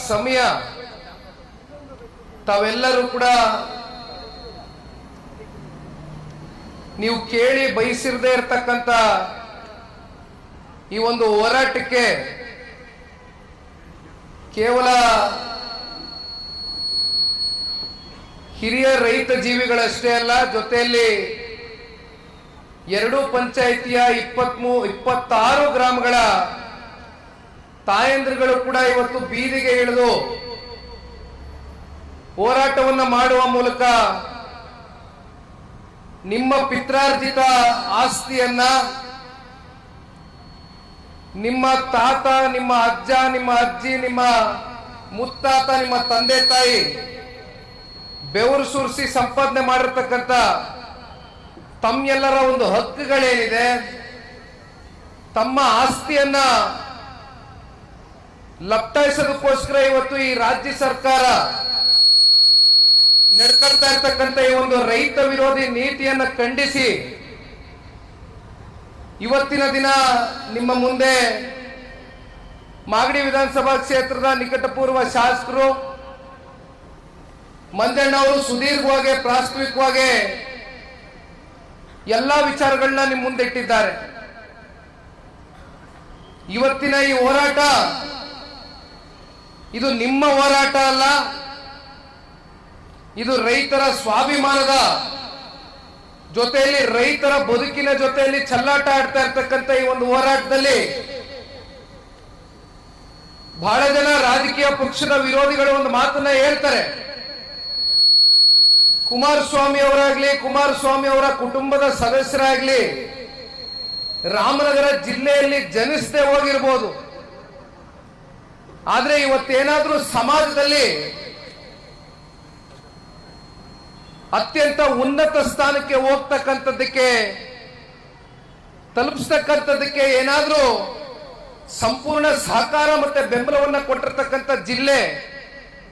ಸಮಯ ತಾವೆಲ್ಲರೂ ಕೂಡ ನೀವು ಕೇಳಿ ಬಯಸಿರದೇ ಇರತಕ್ಕಂತ ಈ ಒಂದು ಹೋರಾಟಕ್ಕೆ ಕೇವಲ ಹಿರಿಯ ರೈತ ಜೀವಿಗಳಷ್ಟೇ ಅಲ್ಲ, ಜೊತೆಯಲ್ಲಿ 2 ಪಂಚಾಯಿತಿಯ 26 ಗ್ರಾಮಗಳ ತಾಯಂದ್ರುಗಳು ಕೂಡ ಇವತ್ತು ಬೀದಿಗೆ ಇಳಿದು ಹೋರಾಟವನ್ನ ಮಾಡುವ ಮೂಲಕ ನಿಮ್ಮ ಪಿತ್ರಾರ್ಜಿತ ಆಸ್ತಿಯನ್ನ ನಿಮ್ಮ ತಾತ, ನಿಮ್ಮ ಅಜ್ಜ, ನಿಮ್ಮ ಅಜ್ಜಿ, ನಿಮ್ಮ ಮುತ್ತಾತ, ನಿಮ್ಮ ತಂದೆ ತಾಯಿ ಬೆವರು ಸುರಿಸಿ ಸಂಪಾದನೆ ಮಾಡಿರ್ತಕ್ಕಂಥ ತಮ್ಮೆಲ್ಲರ ಒಂದು ಹಕ್ಕುಗಳೇನಿದೆ, ತಮ್ಮ ಆಸ್ತಿಯನ್ನ ಲಪ್ಟಾಯಿಸೋದಕ್ಕೋಸ್ಕರ ಇವತ್ತು ಈ ರಾಜ್ಯ ಸರ್ಕಾರ ನಡ್ಕೊಳ್ತಾ ಇರ್ತಕ್ಕಂಥ ಈ ಒಂದು ರೈತ ವಿರೋಧಿ ನೀತಿಯನ್ನ ಖಂಡಿಸಿ ಇವತ್ತಿನ ದಿನ ನಿಮ್ಮ ಮುಂದೆ ಮಾಗಡಿ ವಿಧಾನಸಭಾ ಕ್ಷೇತ್ರದ ನಿಕಟಪೂರ್ವ ಶಾಸಕರು ಮಂಜಣ್ಣ ಅವರು ಸುದೀರ್ಘವಾಗಿ ಪ್ರಾಸ್ತಾವಿಕವಾಗಿ ಎಲ್ಲಾ ವಿಚಾರಗಳನ್ನ ನಿಮ್ಮ ಮುಂದೆ ಇಟ್ಟಿದ್ದಾರೆ. ಇವತ್ತಿನ ಈ ಹೋರಾಟ ಇದು ನಿಮ್ಮ ಹೋರಾಟ ಅಲ್ಲ, ಇದು ರೈತರ ಸ್ವಾಭಿಮಾನದ ಜೊತೆಯಲ್ಲಿ, ರೈತರ ಬದುಕಿನ ಜೊತೆಯಲ್ಲಿ ಚೆಲ್ಲಾಟ ಆಡ್ತಾ ಇರ್ತಕ್ಕಂಥ ಈ ಒಂದು ಹೋರಾಟದಲ್ಲಿ ಬಹಳ ಜನ ರಾಜಕೀಯ ಪಕ್ಷದ ವಿರೋಧಿಗಳು ಒಂದು ಮಾತನ್ನ ಹೇಳ್ತಾರೆ. ಕುಮಾರಸ್ವಾಮಿ ಅವರಾಗ್ಲಿ, ಕುಮಾರಸ್ವಾಮಿ ಅವರ ಕುಟುಂಬದ ಸದಸ್ಯರಾಗ್ಲಿ ರಾಮನಗರ ಜಿಲ್ಲೆಯಲ್ಲಿ ಜನಿಸದೆ ಹೋಗಿರ್ಬೋದು, ಆದ್ರೆ ಇವತ್ತೇನಾದ್ರೂ ಸಮಾಜದಲ್ಲಿ ಅತ್ಯಂತ ಉನ್ನತ ಸ್ಥಾನಕ್ಕೆ ಹೋಗ್ತಕ್ಕಂಥದ್ದಕ್ಕೆ, ತಲುಪಿಸ್ತಕ್ಕಂಥದ್ದಕ್ಕೆ ಏನಾದ್ರೂ ಸಂಪೂರ್ಣ ಸಹಕಾರ ಮತ್ತೆ ಬೆಂಬಲವನ್ನ ಕೊಟ್ಟಿರ್ತಕ್ಕಂಥ ಜಿಲ್ಲೆ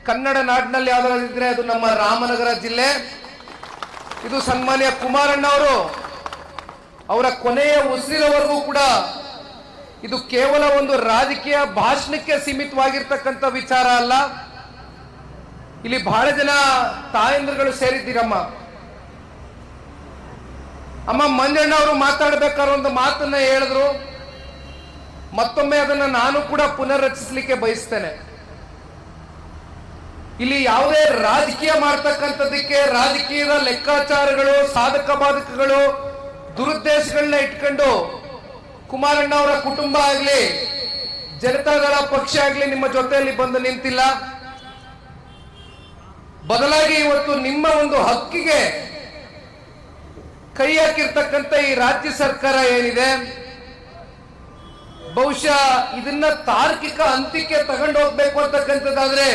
ಕನ್ನಡ ನಾಡಿನಲ್ಲಿ ಯಾವ್ದಾದ್ರು ಇದ್ರೆ ಅದು ನಮ್ಮ ರಾಮನಗರ ಜಿಲ್ಲೆ. ಇದು ಸನ್ಮಾನ್ಯ ಕುಮಾರಣ್ಣ ಅವರು ಅವರ ಕೊನೆಯ ಉಸಿರಿನವರೆಗೂ ಕೂಡ ಇದು ಕೇವಲ ಒಂದು ರಾಜಕೀಯ ಭಾಷಣಕ್ಕೆ ಸೀಮಿತವಾಗಿರ್ತಕ್ಕಂಥ ವಿಚಾರ ಅಲ್ಲ. ಇಲ್ಲಿ ಬಹಳ ಜನ ತಾಯಂದ್ರುಗಳು ಸೇರಿದ್ದೀರಮ್ಮ. ಅಮ್ಮ ಮಂಜಣ್ಣ ಅವರು ಮಾತಾಡ್ಬೇಕಾದ್ರೆ ಒಂದು ಮಾತನ್ನ ಹೇಳಿದ್ರು, ಮತ್ತೊಮ್ಮೆ ಅದನ್ನ ನಾನು ಕೂಡ ಪುನರ್ರಚಿಸಲಿಕ್ಕೆ ಬಯಸ್ತೇನೆ. ಇಲ್ಲಿ ಯಾವುದೇ ರಾಜಕೀಯ ಮಾಡ್ತಕ್ಕಂಥದ್ದಕ್ಕೆ ರಾಜಕೀಯದ ಲೆಕ್ಕಾಚಾರಗಳು, ಸಾಧಕ ಬಾಧಕಗಳು, ದುರುದ್ದೇಶಗಳನ್ನ ಇಟ್ಕೊಂಡು ಕುಮಾರಣ್ಣ ಅವರ ಕುಟುಂಬ ಆಗ್ಲಿ, ಜನತಾದಳ ಪಕ್ಷ ಆಗ್ಲಿ ನಿಮ್ಮ ಜೊತೆಯಲ್ಲಿ ಬಂದು ನಿಂತಿಲ್ಲ. ಬದಲಾಗಿ ಇವತ್ತು ನಿಮ್ಮ ಒಂದು ಹಕ್ಕಿಗೆ ಕೈ ಹಾಕಿರ್ತಕ್ಕಂಥ ಈ ರಾಜ್ಯ ಸರ್ಕಾರ ಏನಿದೆ, ಬಹುಶಃ ಇದನ್ನ ತಾರ್ಕಿಕ ಅಂತ್ಯಕ್ಕೆ ತಗೊಂಡು ಹೋಗ್ಬೇಕು ಅಂತಕ್ಕಂಥದ್ದಾದ್ರೆ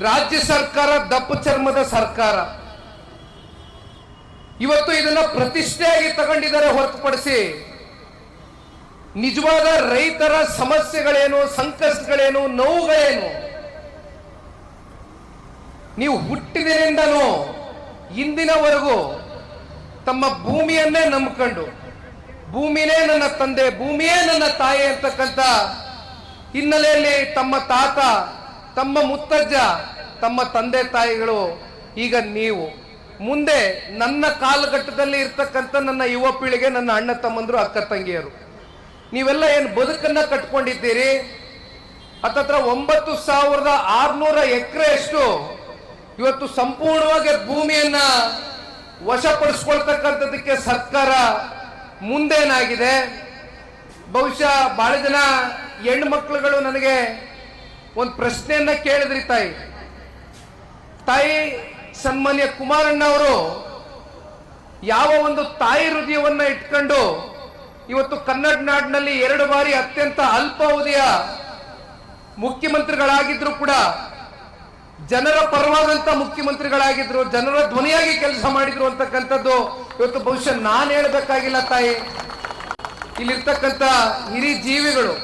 ರಾಜ್ಯ ಸರ್ಕಾರ ದಪ್ಪು ಚರ್ಮದ ಸರ್ಕಾರ. ಇವತ್ತು ಇದನ್ನ ಪ್ರತಿಷ್ಠೆಯಾಗಿ ತಗೊಂಡಿದ್ದಾರೆ ಹೊರತುಪಡಿಸಿ ನಿಜವಾದ ರೈತರ ಸಮಸ್ಯೆಗಳೇನು, ಸಂಕಷ್ಟಗಳೇನು, ನೋವುಗಳೇನು, ನೀವು ಹುಟ್ಟಿದಿನಿಂದನೂ ಇಂದಿನವರೆಗೂ ತಮ್ಮ ಭೂಮಿಯನ್ನೇ ನಂಬಿಕೊಂಡು, ಭೂಮಿನೇ ನನ್ನ ತಂದೆ, ಭೂಮಿಯೇ ನನ್ನ ತಾಯಿ ಅಂತಕ್ಕಂಥ ಹಿನ್ನೆಲೆಯಲ್ಲಿ ತಮ್ಮ ತಾತ, ತಮ್ಮ ಮುತ್ತಜ್ಜ, ತಮ್ಮ ತಂದೆ ತಾಯಿಗಳು, ಈಗ ನೀವು ಮುಂದೆ ನನ್ನ ಕಾಲಘಟ್ಟದಲ್ಲಿ ಇರ್ತಕ್ಕಂಥ ನನ್ನ ಯುವ ಪೀಳಿಗೆ, ನನ್ನ ಅಣ್ಣ ತಮ್ಮಂದ್ರು, ಅಕ್ಕ ತಂಗಿಯರು, ನೀವೆಲ್ಲ ಏನು ಬದುಕನ್ನ ಕಟ್ಕೊಂಡಿದ್ದೀರಿ. ಹತ್ತತ್ರ 9,600 ಎಕರೆಯಷ್ಟು ಇವತ್ತು ಸಂಪೂರ್ಣವಾಗಿ ಭೂಮಿಯನ್ನ ವಶಪಡಿಸ್ಕೊಳ್ತಕ್ಕಂಥದಕ್ಕೆ ಸರ್ಕಾರ ಮುಂದೇನಾಗಿದೆ. ಬಹುಶಃ ಬಹಳ ಜನ ಹೆಣ್ಣು ಮಕ್ಕಳುಗಳು ನನಗೆ ಒಂದು ಪ್ರಶ್ನೆಯನ್ನ ಕೇಳಿದ್ರಿ, ತಾಯಿ ಸನ್ಮಾನ್ಯ ಕುಮಾರಣ್ಣ ಅವರು ಯಾವ ಒಂದು ತಾಯಿ ಹೃದಯವನ್ನ ಇಟ್ಕೊಂಡು ಇವತ್ತು ಕನ್ನಡ ನಾಡಿನಲ್ಲಿ 2 ಬಾರಿ ಅತ್ಯಂತ ಅಲ್ಪಾವಧಿಯ ಮುಖ್ಯಮಂತ್ರಿಗಳಾಗಿದ್ರು ಕೂಡ, ಜನರ ಪರವಾದಂತ ಮುಖ್ಯಮಂತ್ರಿಗಳಾಗಿದ್ರು, ಜನರ ಧ್ವನಿಯಾಗಿ ಕೆಲಸ ಮಾಡಿದ್ರು ಅಂತಕ್ಕಂಥದ್ದು ಇವತ್ತು ಬಹುಶಃ ನಾನು ಹೇಳ್ಬೇಕಾಗಿಲ್ಲ ತಾಯಿ. ಇಲ್ಲಿರ್ತಕ್ಕಂಥ ಹಿರಿ ಜೀವಿಗಳು,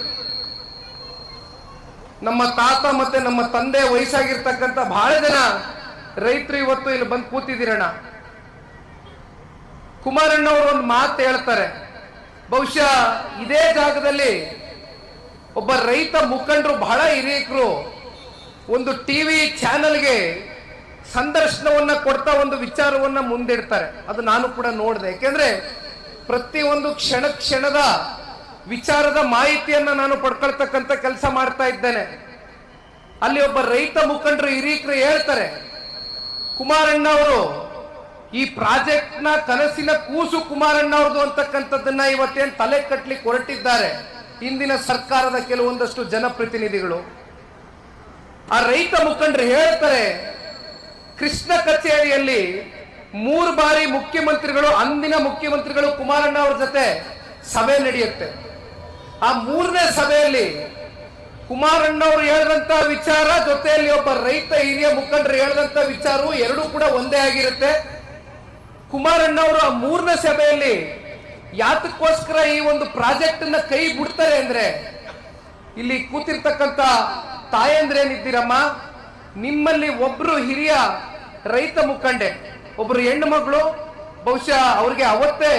ನಮ್ಮ ತಾತ ಮತ್ತೆ ನಮ್ಮ ತಂದೆ ವಯಸ್ಸಾಗಿರ್ತಕ್ಕಂಥ ಬಹಳ ಜನ ರೈತರು ಇವತ್ತು ಇಲ್ಲಿ ಬಂದು ಕೂತಿದ್ದೀರಣ್ಣ. ಕುಮಾರಣ್ಣ ಅವರು ಒಂದು ಮಾತು ಹೇಳ್ತಾರೆ, ಬಹುಶಃ ಇದೇ ಜಾಗದಲ್ಲಿ ಒಬ್ಬ ರೈತ ಮುಖಂಡರು, ಬಹಳ ಹಿರಿಯಕರು ಒಂದು ಟಿವಿ ಚಾನೆಲ್ಗೆ ಸಂದರ್ಶನವನ್ನ ಕೊಡ್ತಾ ಒಂದು ವಿಚಾರವನ್ನ ಮುಂದಿಡ್ತಾರೆ. ಅದು ನಾನು ಕೂಡ ನೋಡಿದೆ. ಯಾಕೆಂದ್ರೆ ಪ್ರತಿಯೊಂದು ಕ್ಷಣದ ವಿಚಾರದ ಮಾಹಿತಿಯನ್ನ ನಾನು ಪಡ್ಕೊಳ್ತಕ್ಕಂಥ ಕೆಲಸ ಮಾಡ್ತಾ ಇದ್ದೇನೆ. ಅಲ್ಲಿ ಒಬ್ಬ ರೈತ ಮುಖಂಡರು ಹಿರಿಯಕರು ಹೇಳ್ತಾರೆ, ಕುಮಾರಣ್ಣ ಅವರು ಈ ಪ್ರಾಜೆಕ್ಟ್ ನ ಕನಸಿನ ಕೂಸು ಕುಮಾರಣ್ಣ ಅವ್ರದ್ದು ಅಂತಕ್ಕಂಥದ್ದನ್ನ ಇವತ್ತೇನು ತಲೆ ಕಟ್ಲಿಕ್ಕೆ ಹೊರಟಿದ್ದಾರೆ ಇಂದಿನ ಸರ್ಕಾರದ ಕೆಲವೊಂದಷ್ಟು ಜನಪ್ರತಿನಿಧಿಗಳು. ಆ ರೈತ ಮುಖಂಡರು ಹೇಳ್ತಾರೆ, ಕೃಷ್ಣ ಕಚೇರಿಯಲ್ಲಿ 3 ಬಾರಿ ಮುಖ್ಯಮಂತ್ರಿಗಳು, ಅಂದಿನ ಮುಖ್ಯಮಂತ್ರಿಗಳು ಕುಮಾರಣ್ಣ ಅವ್ರ ಜೊತೆ ಸಭೆ ನಡೆಯುತ್ತೆ. ಆ 3ನೇ ಸಭೆಯಲ್ಲಿ ಕುಮಾರಣ್ಣ ಅವರು ಹೇಳಿದಂತ ವಿಚಾರ ಜೊತೆಯಲ್ಲಿ ಒಬ್ಬ ರೈತ ಹಿರಿಯ ಮುಖಂಡರು ಹೇಳಿದಂತ ವಿಚಾರವು ಎರಡೂ ಕೂಡ ಒಂದೇ ಆಗಿರುತ್ತೆ. ಕುಮಾರಣ್ಣ ಅವರು ಆ 3ನೇ ಸಭೆಯಲ್ಲಿ ಯಾತಕ್ಕೋಸ್ಕರ ಈ ಒಂದು ಪ್ರಾಜೆಕ್ಟ್ ಅನ್ನ ಕೈ ಬಿಡ್ತಾರೆ ಅಂದ್ರೆ, ಇಲ್ಲಿ ಕೂತಿರ್ತಕ್ಕಂಥ ತಾಯಂದ್ರೇನಿದ್ದೀರಮ್ಮ, ನಿಮ್ಮಲ್ಲಿ ಒಬ್ರು ಹಿರಿಯ ರೈತ ಮುಖಂಡೆ, ಒಬ್ರು ಹೆಣ್ಣು ಮಗಳು, ಬಹುಶಃ ಅವ್ರಿಗೆ ಅವತ್ತೇ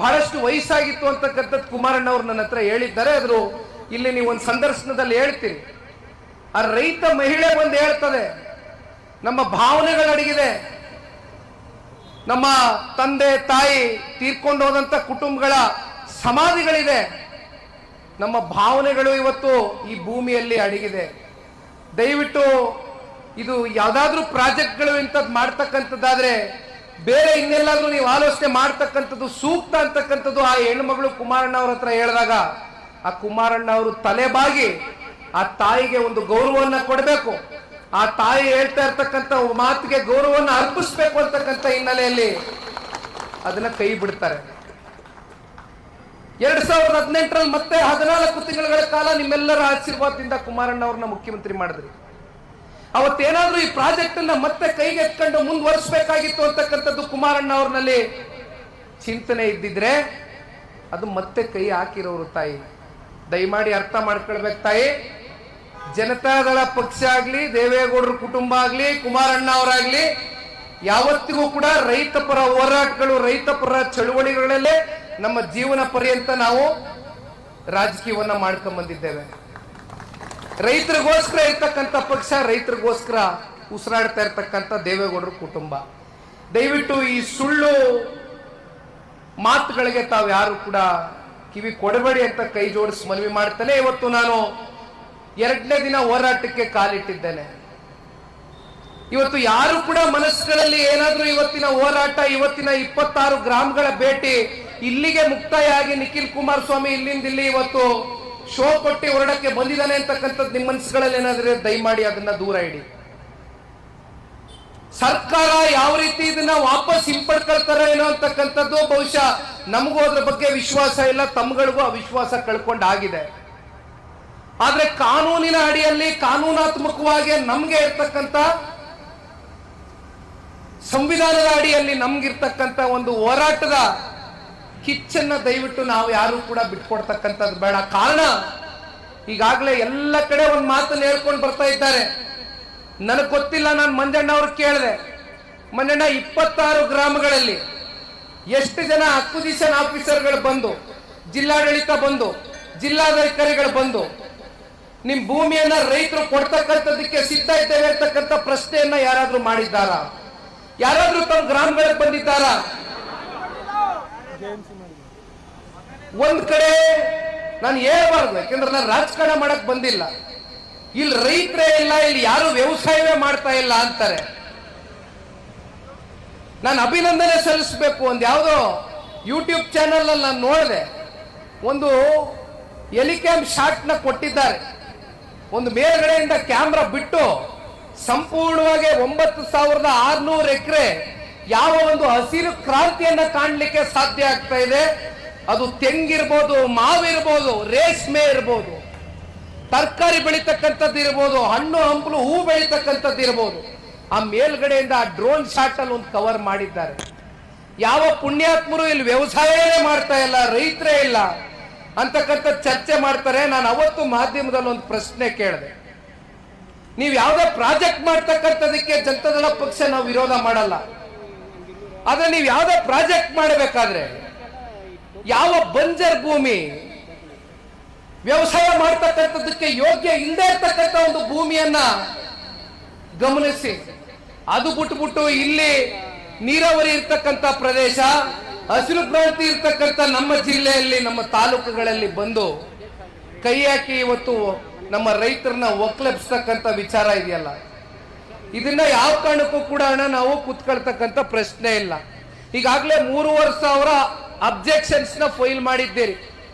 ಬಹಳಷ್ಟು ವಯಸ್ಸಾಗಿತ್ತು ಅಂತಕ್ಕಂಥದ್ದು ಕುಮಾರಣ್ಣ ಅವ್ರು ನನ್ನ ಹತ್ರ ಹೇಳಿದ್ದಾರೆ. ಆದ್ರೂ ಇಲ್ಲಿ ನೀವು ಒಂದು ಸಂದರ್ಶನದಲ್ಲಿ ಹೇಳ್ತೀರಿ, ಆ ರೈತ ಮಹಿಳೆ ಒಂದು ಹೇಳ್ತದೆ, ನಮ್ಮ ಭಾವನೆಗಳು ಅಡಗಿದೆ, ನಮ್ಮ ತಂದೆ ತಾಯಿ ತೀರ್ಕೊಂಡು ಹೋದಂತ ಕುಟುಂಬಗಳ ಸಮಾಧಿಗಳಿದೆ. ನಮ್ಮ ಭಾವನೆಗಳು ಇವತ್ತು ಈ ಭೂಮಿಯಲ್ಲಿ ಅಡಗಿದೆ. ದಯವಿಟ್ಟು ಇದು ಯಾವ್ದಾದ್ರೂ ಪ್ರಾಜೆಕ್ಟ್ಗಳು ಇಂಥದ್ದು ಮಾಡ್ತಕ್ಕಂಥದ್ದಾದ್ರೆ ಬೇರೆ ಇನ್ನೆಲ್ಲಾದ್ರೂ ನೀವು ಆಲೋಚನೆ ಮಾಡ್ತಕ್ಕಂಥದ್ದು ಸೂಕ್ತ ಅಂತಕ್ಕಂಥದ್ದು ಆ ಹೆಣ್ಮಗಳು ಕುಮಾರಣ್ಣ ಅವ್ರ ಹತ್ರ ಹೇಳಿದಾಗ ಆ ಕುಮಾರಣ್ಣ ಅವರು ತಲೆಬಾಗಿ ಆ ತಾಯಿಗೆ ಒಂದು ಗೌರವವನ್ನ ಕೊಡಬೇಕು. ಆ ತಾಯಿ ಹೇಳ್ತಾ ಇರ್ತಕ್ಕಂಥ ಮಾತಿಗೆ ಗೌರವವನ್ನು ಅರ್ಪಿಸ್ಬೇಕು ಅಂತಕ್ಕಂಥ ಹಿನ್ನೆಲೆಯಲ್ಲಿ ಅದನ್ನ ಕೈ ಬಿಡ್ತಾರೆ. 2018ರಲ್ಲಿ ಮತ್ತೆ 14 ತಿಂಗಳ ಕಾಲ ನಿಮ್ಮೆಲ್ಲರ ಆಶೀರ್ವಾದದಿಂದ ಕುಮಾರಣ್ಣ ಅವ್ರನ್ನ ಮುಖ್ಯಮಂತ್ರಿ ಮಾಡಿದ್ರಿ. ಅವತ್ತೇನಾದ್ರೂ ಈ ಪ್ರಾಜೆಕ್ಟ್ ಅನ್ನ ಮತ್ತೆ ಕೈಗೆ ಎತ್ಕೊಂಡು ಮುಂದುವರಿಸಬೇಕಾಗಿತ್ತು ಅಂತಕ್ಕಂಥದ್ದು ಕುಮಾರಣ್ಣ ಅವ್ರನಲ್ಲಿ ಚಿಂತನೆ ಇದ್ದಿದ್ರೆ ಅದು ಮತ್ತೆ ಕೈ ಹಾಕಿರೋರು ತಾಯಿ. ದಯಮಾಡಿ ಅರ್ಥ ಮಾಡ್ಕೊಳ್ಬೇಕು ತಾಯಿ. ಜನತಾದಳ ಪಕ್ಷ ಆಗ್ಲಿ, ದೇವೇಗೌಡರ ಕುಟುಂಬ ಆಗ್ಲಿ, ಕುಮಾರಣ್ಣ ಅವರಾಗ್ಲಿ ಯಾವತ್ತಿಗೂ ಕೂಡ ರೈತ ಪರ ಹೋರಾಟಗಳು, ರೈತ ಪರ ಚಳುವಳಿಗಳಲ್ಲೇ ನಮ್ಮ ಜೀವನ ಪರ್ಯಂತ ನಾವು ರಾಜಕೀಯವನ್ನ ಮಾಡ್ಕೊಂಡ್ ಬಂದಿದ್ದೇವೆ. ರೈತರಿಗೋಸ್ಕರ ಇರ್ತಕ್ಕಂಥ ಪಕ್ಷ, ರೈತರಿಗೋಸ್ಕರ ಉಸಿರಾಡ್ತಾ ಇರ್ತಕ್ಕಂಥ ದೇವೇಗೌಡರ ಕುಟುಂಬ. ದಯವಿಟ್ಟು ಈ ಸುಳ್ಳು ಮಾತುಗಳಿಗೆ ತಾವು ಯಾರು ಕೂಡ ಕಿವಿ ಕೊಡಬೇಡಿ ಅಂತ ಕೈ ಜೋಡಿಸಿ ಮನವಿ ಮಾಡ್ತಾನೆ ಇವತ್ತು ನಾನು 2ನೇ ದಿನ ಹೋರಾಟಕ್ಕೆ ಕಾಲಿಟ್ಟಿದ್ದೇನೆ. ಇವತ್ತು ಯಾರು ಕೂಡ ಮನಸ್ಸುಗಳಲ್ಲಿ ಏನಾದ್ರೂ ಇವತ್ತಿನ ಹೋರಾಟ, ಇವತ್ತಿನ 26 ಗ್ರಾಮಗಳ ಭೇಟಿ ಇಲ್ಲಿಗೆ ಮುಕ್ತಾಯ ಆಗಿ ನಿಖಿಲ್ ಕುಮಾರಸ್ವಾಮಿ ಇಲ್ಲಿಂದ ಇಲ್ಲಿ ಇವತ್ತು ಶೋ ಕೊಟ್ಟು ಹೊರಡಕ್ಕೆ ಬಂದಿದ್ದಾನೆ ಅಂತಕ್ಕಂಥದ್ದು ನಿಮ್ಮ ಮನಸ್ಸುಗಳಲ್ಲಿ ಏನಾದ್ರೆ ದಯಮಾಡಿ ಅದನ್ನ ದೂರ ಇಡಿ. ಸರ್ಕಾರ ಯಾವ ರೀತಿ ಇದನ್ನ ವಾಪಸ್ ಹಿಂಪಡ್ಕೊಳ್ತಾರೆ ಏನೋ ಅಂತಕ್ಕಂಥದ್ದು ಬಹುಶಃ ನಮಗೂ ಅದ್ರ ಬಗ್ಗೆ ವಿಶ್ವಾಸ ಇಲ್ಲ, ತಮ್ಗಳಿಗೂ ಆ ವಿಶ್ವಾಸ ಕಳ್ಕೊಂಡಾಗಿದೆ. ಆದ್ರೆ ಕಾನೂನಿನ ಅಡಿಯಲ್ಲಿ ಕಾನೂನಾತ್ಮಕವಾಗಿ ನಮ್ಗೆ ಇರ್ತಕ್ಕಂಥ ಸಂವಿಧಾನದ ಅಡಿಯಲ್ಲಿ ನಮ್ಗಿರ್ತಕ್ಕಂಥ ಒಂದು ಹೋರಾಟದ ಕಿಚ್ಚನ್ನ ದಯವಿಟ್ಟು ನಾವು ಯಾರು ಕೂಡ ಬಿಟ್ಕೊಡ್ತಕ್ಕಂಥದ್ದು ಬೇಡ. ಕಾರಣ ಈಗಾಗಲೇ ಎಲ್ಲ ಕಡೆ ಒಂದು ಮಾತನ್ನು ಹೇಳ್ಕೊಂಡು ಬರ್ತಾ ಇದ್ದಾರೆ. ನನಗೆ ಗೊತ್ತಿಲ್ಲ, ನಾನು ಮಂಜಣ್ಣ ಅವ್ರು ಕೇಳಿದೆ, ಮಂಜಣ್ಣ 26 ಗ್ರಾಮಗಳಲ್ಲಿ ಎಷ್ಟು ಜನ ಅಕ್ವಿಸಿಷನ್ ಆಫೀಸರ್ಗಳು ಬಂದು, ಜಿಲ್ಲಾಡಳಿತ ಬಂದು, ಜಿಲ್ಲಾಧಿಕಾರಿಗಳು ಬಂದು ನಿಮ್ ಭೂಮಿಯನ್ನ ರೈತರು ಕೊಡ್ತಕ್ಕಂಥದಕ್ಕೆ ಸಿದ್ಧ ಇದ್ದೇವೆ ಅಂತಕ್ಕಂಥ ಪ್ರಶ್ನೆಯನ್ನ ಯಾರಾದ್ರೂ ಮಾಡಿದ್ದಾರ? ಯಾರಾದ್ರೂ ತಮ್ಮ ಗ್ರಾಮಗಳಿಗೆ ಬಂದಿದ್ದಾರ? ಒಂದ್ ಕಡೆ ನಾನು ಹೇಳ್ಬಾರ್ದು, ಯಾಕಂದ್ರೆ ನಾನು ರಾಜಕಾರಣ ಮಾಡಕ್ ಬಂದಿಲ್ಲ. ಇಲ್ಲಿ ರೈತರೇ ಇಲ್ಲ, ಇಲ್ಲಿ ಯಾರು ವ್ಯವಸಾಯವೇ ಮಾಡ್ತಾ ಇಲ್ಲ ಅಂತಾರೆ. ನಾನು ಅಭಿನಂದನೆ ಸಲ್ಲಿಸಬೇಕು. ಒಂದು ಯಾವುದೋ ಯೂಟ್ಯೂಬ್ ಚಾನೆಲ್ ಅಲ್ಲಿ ನಾನು ನೋಡಿದೆ, ಒಂದು ಹೆಲಿಕ್ಯಾಮ್ ಶಾಟ್ ನ ಕೊಟ್ಟಿದ್ದಾರೆ. ಒಂದು ಮೇಲ್ಗಡೆಯಿಂದ ಕ್ಯಾಮ್ರಾ ಬಿಟ್ಟು ಸಂಪೂರ್ಣವಾಗಿ 9600 ಎಕರೆ ಯಾವ ಒಂದು ಹಸಿರು ಕ್ರಾಂತಿಯನ್ನ ಕಾಣಲಿಕ್ಕೆ ಸಾಧ್ಯ ಆಗ್ತಾ ಇದೆ. ಅದು ತೆಂಗಿರ್ಬೋದು, ಮಾವಿರ್ಬೋದು, ರೇಷ್ಮೆ ಇರ್ಬೋದು, ತರಕಾರಿ ಬೆಳೀತಕ್ಕಂಥದ್ದು ಇರ್ಬೋದು, ಹಣ್ಣು ಹಂಪಲು ಹೂ ಬೆಳೀತಕ್ಕಂಥದ್ದು ಇರ್ಬೋದು. ಆ ಮೇಲ್ಗಡೆಯಿಂದ ಆ ಡ್ರೋನ್ ಶಾಟ್ ಅಲ್ಲಿ ಒಂದು ಕವರ್ ಮಾಡಿದ್ದಾರೆ. ಯಾವ ಪುಣ್ಯಾತ್ಮರು ಇಲ್ಲಿ ವ್ಯವಸಾಯವೇ ಮಾಡ್ತಾ ಇಲ್ಲ, ರೈತರೇ ಇಲ್ಲ ಅಂತಕ್ಕಂಥ ಚರ್ಚೆ ಮಾಡ್ತಾರೆ. ನಾನು ಅವತ್ತು ಮಾಧ್ಯಮದಲ್ಲಿ ಒಂದು ಪ್ರಶ್ನೆ ಕೇಳಿದೆ, ನೀವು ಯಾವುದೇ ಪ್ರಾಜೆಕ್ಟ್ ಮಾಡ್ತಕ್ಕಂಥದಕ್ಕೆ ಜನತಾದಳ ಪಕ್ಷ ನಾವು ವಿರೋಧ ಮಾಡಲ್ಲ. ಆದ್ರೆ ನೀವು ಯಾವುದೇ ಪ್ರಾಜೆಕ್ಟ್ ಮಾಡಬೇಕಾದ್ರೆ ಯಾವ ಬಂಜರ್ ಭೂಮಿ, ವ್ಯವಸಾಯ ಮಾಡ್ತಕ್ಕಂಥದಕ್ಕೆ ಯೋಗ್ಯ ಇಲ್ಲದೆ ಇರ್ತಕ್ಕಂಥ ಒಂದು ಭೂಮಿಯನ್ನ ಗಮನಿಸಿ. ಅದು ಬಿಟ್ಬಿಟ್ಟು ಇಲ್ಲಿ ನೀರಾವರಿ ಇರ್ತಕ್ಕಂಥ ಪ್ರದೇಶ, ಹಸಿರು ಕ್ರಾಂತಿ ಇರ್ತಕ್ಕಂಥ ನಮ್ಮ ಜಿಲ್ಲೆಯಲ್ಲಿ, ನಮ್ಮ ತಾಲೂಕುಗಳಲ್ಲಿ ಬಂದು ಕೈ ಹಾಕಿ ಇವತ್ತು ನಮ್ಮ ರೈತರನ್ನ ಒಕ್ಲೆಬ್ಸ್ತಕ್ಕಂಥ ವಿಚಾರ ಇದೆಯಲ್ಲ, ಇದನ್ನ ಯಾವ ಕಾರಣಕ್ಕೂ ಕೂಡ ನಾವು ಕೂತ್ಕೊಳ್ತಕ್ಕಂಥ ಪ್ರಶ್ನೆ ಇಲ್ಲ. ಈಗಾಗಲೇ 3,500 ಅಬ್ಜೆಕ್ಷನ್ಸ್ ನ ಫೈಲ್ ಮಾಡಿದ್ದೀರಿ,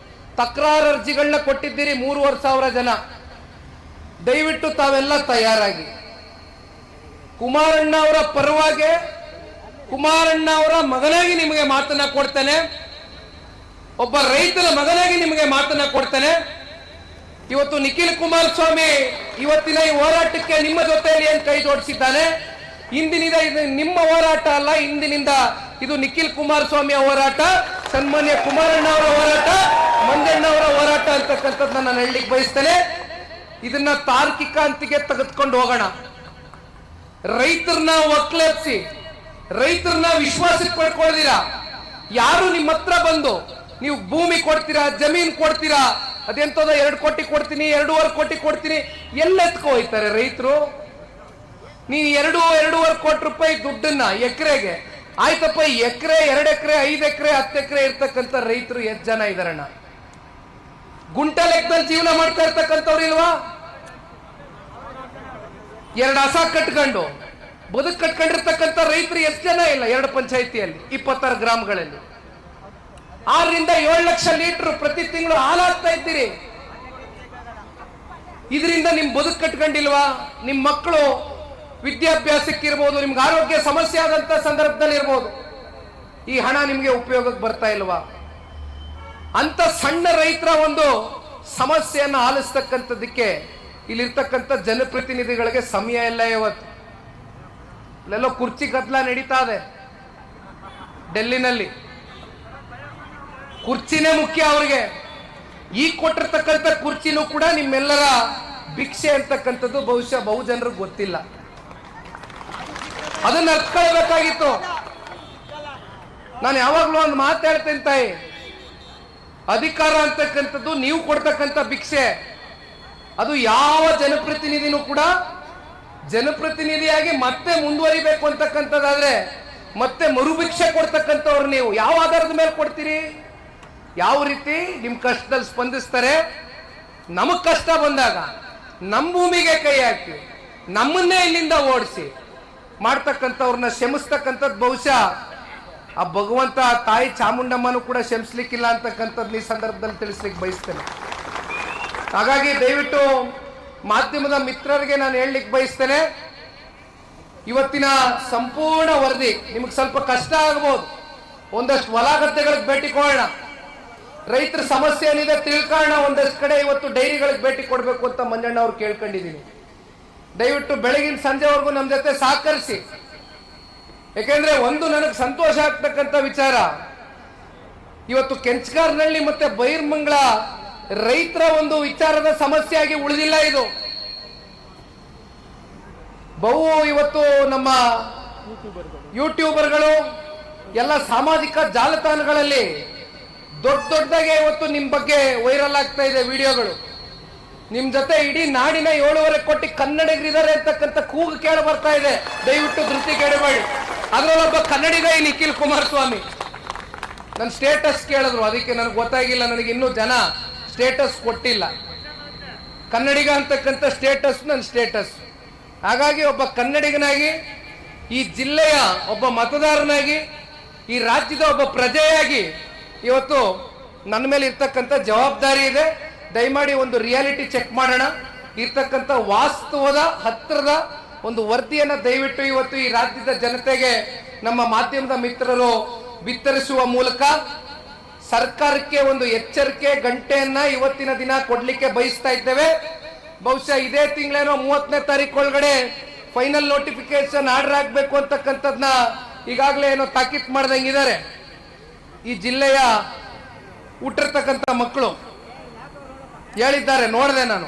ತಕರಾರು ಅರ್ಜಿಗಳನ್ನ ಕೊಟ್ಟಿದ್ದೀರಿ 3,500 ಜನ. ದಯವಿಟ್ಟು ತಾವೆಲ್ಲ ತಯಾರಾಗಿ ಕುಮಾರಣ್ಣ ಅವರ ಪರವಾಗಿ, ಕುಮಾರಣ್ಣ ಅವರ ಮಗನಾಗಿ ನಿಮಗೆ ಮಾತನ್ನ ಕೊಡ್ತೇನೆ, ಒಬ್ಬ ರೈತರ ಮಗನಾಗಿ ನಿಮಗೆ ಮಾತನ್ನ ಕೊಡ್ತೇನೆ. ಇವತ್ತು ನಿಖಿಲ್ ಕುಮಾರಸ್ವಾಮಿ ಇವತ್ತಿನ ಈ ಹೋರಾಟಕ್ಕೆ ನಿಮ್ಮ ಜೊತೆಯಲ್ಲಿ ಏನ್ ಕೈ ಜೋಡಿಸಿದ್ದಾನೆ, ಇಂದಿನಿಂದ ಇದು ನಿಮ್ಮ ಹೋರಾಟ ಅಲ್ಲ, ಇಂದಿನಿಂದ ಇದು ನಿಖಿಲ್ ಕುಮಾರಸ್ವಾಮಿಯ ಹೋರಾಟ, ಸನ್ಮಾನ್ಯ ಕುಮಾರಣ್ಣ ಅವರ ಹೋರಾಟ, ಮಂಜಣ್ಣ ಅವರ ಹೋರಾಟ ಅಂತಕ್ಕಂಥದ್ದು ನಾನು ಹೇಳಲಿಕ್ಕೆ ಬಯಸ್ತೇನೆ. ಇದನ್ನ ತಾರ್ಕಿಕ ಅಂತಿಗೆ ತೆಗೆದುಕೊಂಡು ಹೋಗೋಣ. ರೈತರನ್ನ ಒಕ್ಲೇಪಿಸಿ, ರೈತರನ್ನ ವಿಶ್ವಾಸಕ್ಕೆ ಪಡ್ಕೊಳ್ದಿರಾ, ಯಾರು ನಿಮ್ಮ ಹತ್ರ ಬಂದು ನೀವು ಭೂಮಿ ಕೊಡ್ತೀರಾ, ಜಮೀನ್ ಕೊಡ್ತೀರಾ, ಅದೆಂತದ 2 ಕೋಟಿ ಕೊಡ್ತೀನಿ, 2.5 ಕೋಟಿ ಕೊಡ್ತೀನಿ, ಎಲ್ಲ ಎತ್ಕೊ ಹೋಯ್ತಾರೆ ರೈತರು. ನೀವು 2.5 ಕೋಟಿ ರೂಪಾಯಿ ದುಡ್ಡನ್ನ ಎಕರೆಗೆ ಆಯ್ತಪ್ಪ, ಎಕರೆ 2 ಎಕರೆ 5 ಎಕರೆ 10 ಎಕರೆ ಇರ್ತಕ್ಕಂಥ ರೈತರು ಎಷ್ಟು ಜನ ಇದಾರಣ್ಣ? ಗುಂಟ ಲೆಕ್ಕದಲ್ಲಿ ಜೀವನ ಮಾಡ್ತಾ ಇರ್ತಕ್ಕಂಥವ್ರು ಇಲ್ವಾ? 2 ಹಸ ಕಟ್ಕೊಂಡು ಬದುಕು ಕಟ್ಕೊಂಡಿರ್ತಕ್ಕಂಥ ರೈತರು ಎಷ್ಟು ಜನ ಇಲ್ಲ? 2 ಪಂಚಾಯಿತಿಯಲ್ಲಿ 26 ಗ್ರಾಮಗಳಲ್ಲಿ 6 ರಿಂದ 7 ಲಕ್ಷ ಲೀಟರ್ ಪ್ರತಿ ತಿಂಗಳು ಹಾಲಾಗ್ತಾ ಇದ್ದೀರಿ. ಇದರಿಂದ ನಿಮ್ ಬದುಕು ಕಟ್ಕೊಂಡಿಲ್ವಾ? ನಿಮ್ ಮಕ್ಕಳು ವಿದ್ಯಾಭ್ಯಾಸಕ್ಕಿರ್ಬೋದು, ನಿಮ್ಗೆ ಆರೋಗ್ಯ ಸಮಸ್ಯೆ ಆದಂತ ಸಂದರ್ಭದಲ್ಲಿ ಇರ್ಬೋದು, ಈ ಹಣ ನಿಮ್ಗೆ ಉಪಯೋಗಕ್ಕೆ ಬರ್ತಾ ಇಲ್ವಾ? ಅಂತ ಸಣ್ಣ ರೈತರ ಒಂದು ಸಮಸ್ಯೆಯನ್ನು ಆಲಿಸ್ತಕ್ಕಂಥದ್ದಕ್ಕೆ ಇಲ್ಲಿರ್ತಕ್ಕಂಥ ಜನಪ್ರತಿನಿಧಿಗಳಿಗೆ ಸಮಯ ಇಲ್ಲ. ಇವತ್ತು ಅಲ್ಲೆಲ್ಲೋ ಕುರ್ಚಿ ಗದ್ದಲ ನಡೀತಾ ಇದೆ ಡೆಲ್ಲಿನಲ್ಲಿ. ಕುರ್ಚಿನೇ ಮುಖ್ಯ ಅವ್ರಿಗೆ. ಈ ಕೊಟ್ಟಿರ್ತಕ್ಕಂಥ ಕುರ್ಚಿನೂ ಕೂಡ ನಿಮ್ಮೆಲ್ಲರ ಭಿಕ್ಷೆ ಅಂತಕ್ಕಂಥದ್ದು ಬಹುಶಃ ಬಹುಜನರಿಗೆ ಗೊತ್ತಿಲ್ಲ. ಅದನ್ನ ಅರ್ಥಕೊಳ್ಬೇಕಾಗಿತ್ತು. ನಾನು ಯಾವಾಗ್ಲೂ ಒಂದು ಮಾತಾಡ್ತೇನೆ ತಾಯಿ, ಅಧಿಕಾರ ಅಂತಕ್ಕಂಥದ್ದು ನೀವು ಕೊಡ್ತಕ್ಕಂಥ ಭಿಕ್ಷೆ. ಅದು ಯಾವ ಜನಪ್ರತಿನಿಧಿನೂ ಕೂಡ ಜನಪ್ರತಿನಿಧಿಯಾಗಿ ಮತ್ತೆ ಮುಂದುವರಿಬೇಕು ಅಂತಕ್ಕಂಥದ್ದಾದ್ರೆ ಮತ್ತೆ ಮರುಭಿಕ್ಷೆ ಕೊಡ್ತಕ್ಕಂಥವ್ರು ನೀವು ಯಾವ ಆಧಾರದ ಮೇಲೆ ಕೊಡ್ತೀರಿ? ಯಾವ ರೀತಿ ನಿಮ್ ಕಷ್ಟದಲ್ಲಿ ಸ್ಪಂದಿಸ್ತಾರೆ? ನಮಗ್ ಕಷ್ಟ ಬಂದಾಗ ನಮ್ಮ ಭೂಮಿಗೆ ಕೈ ಹಾಕಿ ನಮ್ಮನ್ನೇ ಇಲ್ಲಿಂದ ಓಡಿಸಿ ಮಾಡ್ತಕ್ಕಂಥವ್ರನ್ನ ಕ್ಷಮಿಸ್ತಕ್ಕಂಥದ್ದು ಬಹುಶಃ ಆ ಭಗವಂತ ತಾಯಿ ಚಾಮುಂಡಮ್ಮನೂ ಕೂಡ ಕ್ಷಮಿಸ್ಲಿಕ್ಕಿಲ್ಲ ಅಂತಕ್ಕಂಥದ್ದು ಈ ಸಂದರ್ಭದಲ್ಲಿ ತಿಳಿಸ್ಲಿಕ್ಕೆ ಬಯಸ್ತೇನೆ. ಹಾಗಾಗಿ ದಯವಿಟ್ಟು ಮಾಧ್ಯಮದ ಮಿತ್ರರಿಗೆ ನಾನು ಹೇಳಲಿಕ್ಕೆ ಬಯಸ್ತೇನೆ, ಇವತ್ತಿನ ಸಂಪೂರ್ಣ ವರದಿ ನಿಮಗೆ ಸ್ವಲ್ಪ ಕಷ್ಟ ಆಗಬಹುದು. ಒಂದಷ್ಟು ಹೊಲ ಗದ್ದೆಗಳಿಗೆ ಭೇಟಿ ಕೊಡೋಣ, ರೈತರ ಸಮಸ್ಯೆ ಏನಿದೆ ತಿಳ್ಕೊಳ್ಳೋಣ. ಒಂದಷ್ಟು ಕಡೆ ಇವತ್ತು ಡೈರಿಗಳಿಗೆ ಭೇಟಿ ಕೊಡಬೇಕು ಅಂತ ಮಂಜಣ್ಣ ಅವ್ರು ಕೇಳ್ಕೊಂಡಿದ್ದೀನಿ. ದಯವಿಟ್ಟು ಬೆಳಗಿನ ಸಂಜೆವರೆಗೂ ನಮ್ಮ ಜೊತೆ ಸಹಕರಿಸಿ. ಯಾಕೆಂದ್ರೆ ಒಂದು ನನಗೆ ಸಂತೋಷ ಆಗ್ತಕ್ಕಂಥ ವಿಚಾರ, ಇವತ್ತು ಕೆಂಚಗಾರನಹಳ್ಳಿ ಮತ್ತೆ ಬೈರ್ಮಂಗ್ಲ ರೈತರ ಒಂದು ವಿಚಾರದ ಸಮಸ್ಯೆಯಾಗಿ ಉಳಿದಿಲ್ಲ. ಇದು ಇವತ್ತು ನಮ್ಮ ಯೂಟ್ಯೂಬರ್ಗಳು ಎಲ್ಲ ಸಾಮಾಜಿಕ ಜಾಲತಾಣಗಳಲ್ಲಿ ದೊಡ್ಡದಾಗೆ ಇವತ್ತು ನಿಮ್ ಬಗ್ಗೆ ವೈರಲ್ ಆಗ್ತಾ ಇದೆ ವಿಡಿಯೋಗಳು. ನಿಮ್ ಜೊತೆ ಇಡೀ ನಾಡಿನ 7.5 ಕೋಟಿ ಕನ್ನಡಿಗರಿದ್ದಾರೆ ಅಂತಕ್ಕಂಥ ಕೂಗು ಕೇಳ ಬರ್ತಾ ಇದೆ. ದಯವಿಟ್ಟು ಧೃತಿ ಕೆಡಬೇಡಿ. ಅದ್ರಲ್ಲೊಬ್ಬ ಕನ್ನಡಿಗ ಈ ನಿಖಿಲ್ ಕುಮಾರಸ್ವಾಮಿ ನನ್ನ ಸ್ಟೇಟಸ್ ಕೇಳಿದ್ರು, ಅದಕ್ಕೆ ನನಗೆ ಗೊತ್ತಾಗಿಲ್ಲ. ನನಗೆ ಇನ್ನೂ ಜನ ಸ್ಟೇಟಸ್ ಕೊಟ್ಟಿಲ್ಲ. ಕನ್ನಡಿಗ ಅಂತಕ್ಕಂಥ ಸ್ಟೇಟಸ್ ನನ್ನ ಸ್ಟೇಟಸ್. ಹಾಗಾಗಿ ಒಬ್ಬ ಕನ್ನಡಿಗನಾಗಿ, ಈ ಜಿಲ್ಲೆಯ ಒಬ್ಬ ಮತದಾರನಾಗಿ, ಈ ರಾಜ್ಯದ ಒಬ್ಬ ಪ್ರಜೆಯಾಗಿ ಇವತ್ತು ನನ್ನ ಮೇಲೆ ಇರ್ತಕ್ಕಂಥ ಜವಾಬ್ದಾರಿ ಇದೆ. ದಯಮಾಡಿ ಒಂದು ರಿಯಾಲಿಟಿ ಚೆಕ್ ಮಾಡೋಣ. ಇರ್ತಕ್ಕಂಥ ವಾಸ್ತವದ ಹತ್ತಿರದ ಒಂದು ವರದಿಯನ್ನ ದಯವಿಟ್ಟು ಇವತ್ತು ಈ ರಾಜ್ಯದ ಜನತೆಗೆ ನಮ್ಮ ಮಾಧ್ಯಮದ ಮಿತ್ರರು ಬಿತ್ತರಿಸುವ ಮೂಲಕ ಸರ್ಕಾರಕ್ಕೆ ಒಂದು ಎಚ್ಚರಿಕೆ ಗಂಟೆಯನ್ನ ಇವತ್ತಿನ ದಿನ ಕೊಡ್ಲಿಕ್ಕೆ ಬಯಸ್ತಾ ಇದ್ದೇವೆ. ಬಹುಶಃ ಇದೇ ತಿಂಗಳೇನೋ 30ನೇ ತಾರೀಕು ಒಳಗಡೆ ಫೈನಲ್ ನೋಟಿಫಿಕೇಶನ್ ಆರ್ಡರ್ ಆಗ್ಬೇಕು ಅಂತಕ್ಕಂಥದ್ನ ಈಗಾಗಲೇ ಏನೋ ತಾಕೀತ್ ಮಾಡ್ದಂಗಿದ್ದಾರೆ. ಈ ಜಿಲ್ಲೆಯ ಹುಟ್ಟಿರ್ತಕ್ಕಂಥ ಮಕ್ಕಳು ಹೇಳಿದ್ದಾರೆ, ನೋಡಿದೆ ನಾನು.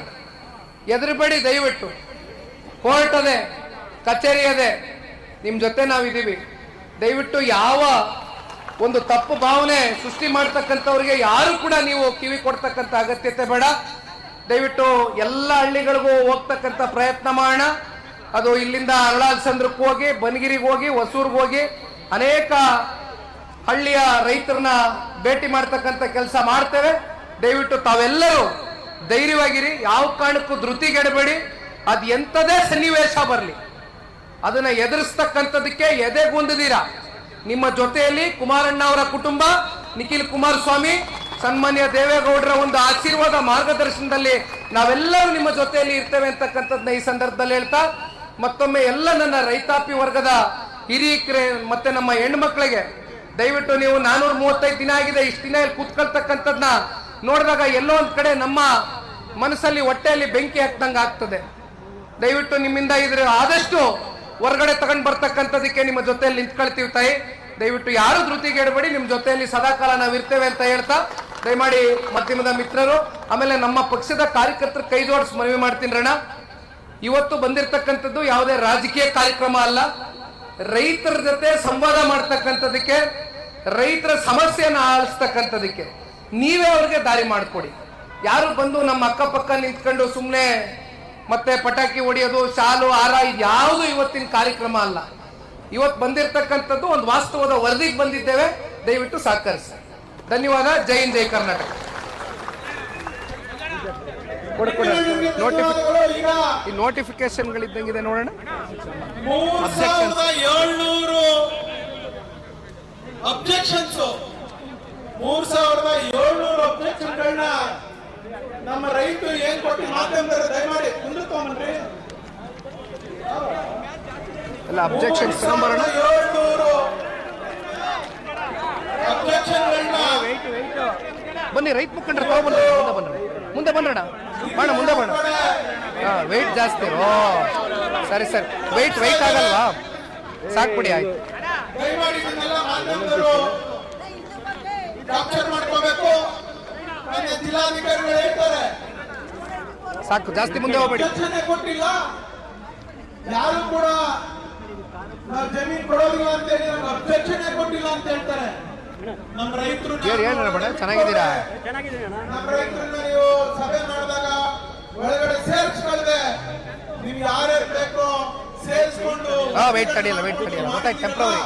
ಎದುರುಬೇಡಿ ದಯವಿಟ್ಟು. ಕೋರ್ಟ್ ಅದೇ, ಕಚೇರಿ ಅದೇ, ನಿಮ್ ಜೊತೆ ನಾವಿದ್ದೀವಿ. ದಯವಿಟ್ಟು ಯಾವ ಒಂದು ತಪ್ಪು ಭಾವನೆ ಸೃಷ್ಟಿ ಮಾಡ್ತಕ್ಕಂಥವ್ರಿಗೆ ಯಾರು ಕೂಡ ನೀವು ಕಿವಿ ಕೊಡ್ತಕ್ಕಂಥ ಅಗತ್ಯತೆ ಬೇಡ. ದಯವಿಟ್ಟು ಎಲ್ಲ ಹಳ್ಳಿಗಳಿಗೂ ಹೋಗ್ತಕ್ಕಂಥ ಪ್ರಯತ್ನ ಮಾಡೋಣ. ಅದು ಇಲ್ಲಿಂದ ಅರಳಾಲ್ಸಂದ್ರಕ್ಕೆ ಹೋಗಿ, ಬನಗಿರಿಗೆ ಹೋಗಿ, ಹೊಸೂರ್ಗೆ ಹೋಗಿ ಅನೇಕ ಹಳ್ಳಿಯ ರೈತರನ್ನ ಭೇಟಿ ಮಾಡ್ತಕ್ಕಂಥ ಕೆಲಸ ಮಾಡ್ತೇವೆ. ದಯವಿಟ್ಟು ತಾವೆಲ್ಲರೂ ಧೈರ್ಯವಾಗಿರಿ, ಯಾವ ಕಾರಣಕ್ಕೂ ಧೃತಿಗೆಡಬೇಡಿ. ಅದು ಎಂಥದೇ ಸನ್ನಿವೇಶ ಬರಲಿ ಅದನ್ನ ಎದುರಿಸ್ತಕ್ಕಂಥದಕ್ಕೆ ಎದೆಗುಂದಿದ್ದೀರಾ. ನಿಮ್ಮ ಜೊತೆಯಲ್ಲಿ ಕುಮಾರಣ್ಣ ಅವರ ಕುಟುಂಬ, ನಿಖಿಲ್ ಕುಮಾರಸ್ವಾಮಿ, ಸನ್ಮಾನ್ಯ ದೇವೇಗೌಡರ ಒಂದು ಆಶೀರ್ವಾದ ಮಾರ್ಗದರ್ಶನದಲ್ಲಿ ನಾವೆಲ್ಲರೂ ನಿಮ್ಮ ಜೊತೆಯಲ್ಲಿ ಇರ್ತೇವೆ ಅಂತಕ್ಕಂಥದ್ದನ್ನ ಈ ಸಂದರ್ಭದಲ್ಲಿ ಹೇಳ್ತಾ, ಮತ್ತೊಮ್ಮೆ ಎಲ್ಲ ನನ್ನ ರೈತಾಪಿ ವರ್ಗದ ಹಿರಿಯಕರೇ ಮತ್ತೆ ನಮ್ಮ ಹೆಣ್ಮಕ್ಳಿಗೆ ದಯವಿಟ್ಟು ನೀವು 435 ದಿನ ಆಗಿದೆ, ಇಷ್ಟು ದಿನ ಇಲ್ಲಿ ಕೂತ್ಕೊಳ್ತಕ್ಕಂಥದ್ನ ನೋಡಿದಾಗ ಎಲ್ಲೋ ಒಂದ್ ಕಡೆ ನಮ್ಮ ಮನಸ್ಸಲ್ಲಿ ಹೊಟ್ಟೆಯಲ್ಲಿ ಬೆಂಕಿ ಹಾಕ್ದಂಗೆ ಆಗ್ತದೆ. ದಯವಿಟ್ಟು ನಿಮ್ಮಿಂದ ಇದ್ರೆ ಆದಷ್ಟು ಹೊರಗಡೆ ತಗೊಂಡ್ ಬರ್ತಕ್ಕಂಥದಕ್ಕೆ ನಿಮ್ಮ ಜೊತೆಯಲ್ಲಿ ನಿಂತ್ಕೊಳ್ತೀವಿ ತಾಯಿ. ದಯವಿಟ್ಟು ಯಾರು ಧೃತಿಗೆಡಬೇಡಿ, ನಿಮ್ಮ ಜೊತೆಯಲ್ಲಿ ಸದಾಕಾಲ ನಾವು ಇರ್ತೇವೆ ಅಂತ ಹೇಳ್ತಾ ದಯಮಾಡಿ ಮಾಧ್ಯಮದ ಮಿತ್ರರು ಆಮೇಲೆ ನಮ್ಮ ಪಕ್ಷದ ಕಾರ್ಯಕರ್ತರು ಕೈ ಜೋಡಿಸಿ ಮನವಿ ಮಾಡ್ತೀನಿ ರಣ. ಇವತ್ತು ಬಂದಿರತಕ್ಕಂಥದ್ದು ಯಾವುದೇ ರಾಜಕೀಯ ಕಾರ್ಯಕ್ರಮ ಅಲ್ಲ. ರೈತರ ಜೊತೆ ಸಂವಾದ ಮಾಡ್ತಕ್ಕಂಥದಕ್ಕೆ, ರೈತರ ಸಮಸ್ಯೆಯನ್ನು ಆಲಿಸ್ತಕ್ಕಂಥದಕ್ಕೆ ನೀವೇ ಅವ್ರಿಗೆ ದಾರಿ ಮಾಡಿಕೊಡಿ. ಯಾರು ಬಂದು ನಮ್ಮ ಅಕ್ಕಪಕ್ಕ ನಿಂತ್ಕೊಂಡು ಸುಮ್ಮನೆ ಮತ್ತೆ ಪಟಾಕಿ ಹೊಡೆಯೋದು, ಶಾಲು ಹಾರ, ಇದು ಯಾವುದು ಇವತ್ತಿನ ಕಾರ್ಯಕ್ರಮ ಅಲ್ಲ. ಇವತ್ತು ಬಂದಿರತಕ್ಕಂಥದ್ದು ಒಂದು ವಾಸ್ತವದ ವರದಿಗೆ ಬಂದಿದ್ದೇವೆ. ದಯವಿಟ್ಟು ಸಹಕರಿಸಿ. ಧನ್ಯವಾದ. ಜೈ ಹಿಂದ್, ಜೈ ಕರ್ನಾಟಕ. ಈ ನೋಟಿಫಿಕೇಶನ್ಗಳಿದ್ದಂಗಿದೆ ನೋಡೋಣ. 3700 ಅಬ್ಜೆಕ್ಷನ್ಸ್, 3700 ಅಬ್ಜೆಕ್ಷನ್ಗಳನ್ನ ನಮ್ಮ ರೈತರು ಏನ್ ಕೊಟ್ಟು ಮಾಧ್ಯಮದವರು ದಯಮಾಡಿ ಮುಂದೆ ತಗೊಂಡ್ರಿ. ಎಲ್ಲ ಅಬ್ಜೆಕ್ಷನ್ಸ್ ತಗೊಂಬರೋಣ. 700 ಅಬ್ಜೆಕ್ಷನ್ಗಳನ್ನ ಬನ್ನಿ, ರೈತ ಮುಖಂಡರು ತಗೊಂಡ್ಬನ್ನಿ. ಮುಂದೆ ಬನ್ನೋಣ. ಮಾಡೋಣ, ಮುಂದೆ ಮಾಡೋಣ. ವೆಯ್ಟ್ ಜಾಸ್ತಿ. ಓ ಸರಿ ಸರಿ, ವೆಯ್ಟ್ ಆಗಲ್ವಾ? ಸಾಕ್ಬಿಡಿ, ಆಯ್ತು. ದಯಮಾಡಿ ಇದನ್ನೆಲ್ಲ ಮಾಧ್ಯಮದವರು ಕ್ಯಾಪ್ಚರ್ ಮಾಡ್ಕೋಬೇಕು. ಜಿಲ್ಲಾಧಿಕಾರಿಗಳು ಹೇಳ್ತಾರೆ ಸಾಕು, ಜಾಸ್ತಿ ಮುಂದೆ ಹೋಗ್ಬೇಡಿ. ಅಬ್ಜೆಕ್ಷನ್ ಕೊಟ್ಟಿಲ್ಲ, ಯಾರು ಕೂಡ ನಾವು ಜಮೀನು ಕೊಡೋದಿಲ್ಲ ಅಂತ ಹೇಳಿ ನಮ್ಗೆ ಅಬ್ಜೆಕ್ಷನ್ ಕೊಟ್ಟಿಲ್ಲ ಅಂತ ಹೇಳ್ತಾರೆ. ನಮ್ಮ ರೈತರು ಬೇಡ, ಚೆನ್ನಾಗಿದ್ದೀರಾ? ನಮ್ಮ ರೈತರನ್ನ ನೀವು ಸಭೆ ಮಾಡಿದಾಗ ಒಳಗಡೆ ಸೇರಿಸ್ಕೊಳ್ದೆ, ನೀವು ಯಾರ್ಯಾರು ಬೇಕೋ ಸೇರಿಸ್ಕೊಂಡು ವೆಯ್ಟ್ ತಡಿಯಲ್ಲ ಗೊತ್ತಾಯ್ತು. ಟೆಂಪ್ರವರಿ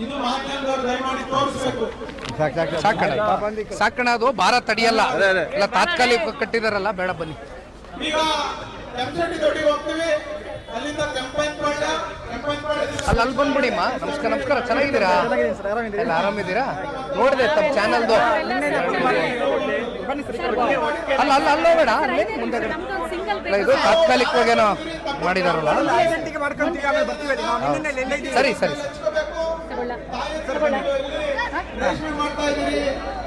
ಇದು ಮಾಧ್ಯಮದವರು ದಯಮಾಡಿ ತೋರಿಸ್ಬೇಕು. ಸಾಕಣ, ಅದು ಭಾರ ತಡಿಯಲ್ಲ. ಇಲ್ಲ ತಾತ್ಕಾಲಿಕ ಕಟ್ಟಿದಾರಲ್ಲ, ಬೇಡ ಬನ್ನಿ. ಈಗ ಕೆಂಪಶೆಟ್ಟಿ ದೊಡ್ಡಿಗೆ ಹೋಗ್ತೀವಿ, ಅಲ್ಲಿಂದ ಕೆಂಪೈನಪಾಳ್ಯ ಅಲ್ಲಿ ಬಂದ್ಬಿಡಿಮ್ಮ. ನಮಸ್ಕಾರ, ಚೆನ್ನಾಗಿದ್ದೀರಾ? ಎಲ್ಲ ಆರಾಮಿದ್ದೀರಾ? ನೋಡಿದೆ ತಮ್ಮ ಚಾನಲ್ದು. ಅಲ್ಲೋಬೇಡ, ಮುಂದೆ ಇದು ತಾತ್ಕಾಲಿಕವಾಗೇನೋ ಮಾಡಿದಾರಲ್ಲ. ಸರಿ ಸರಿ.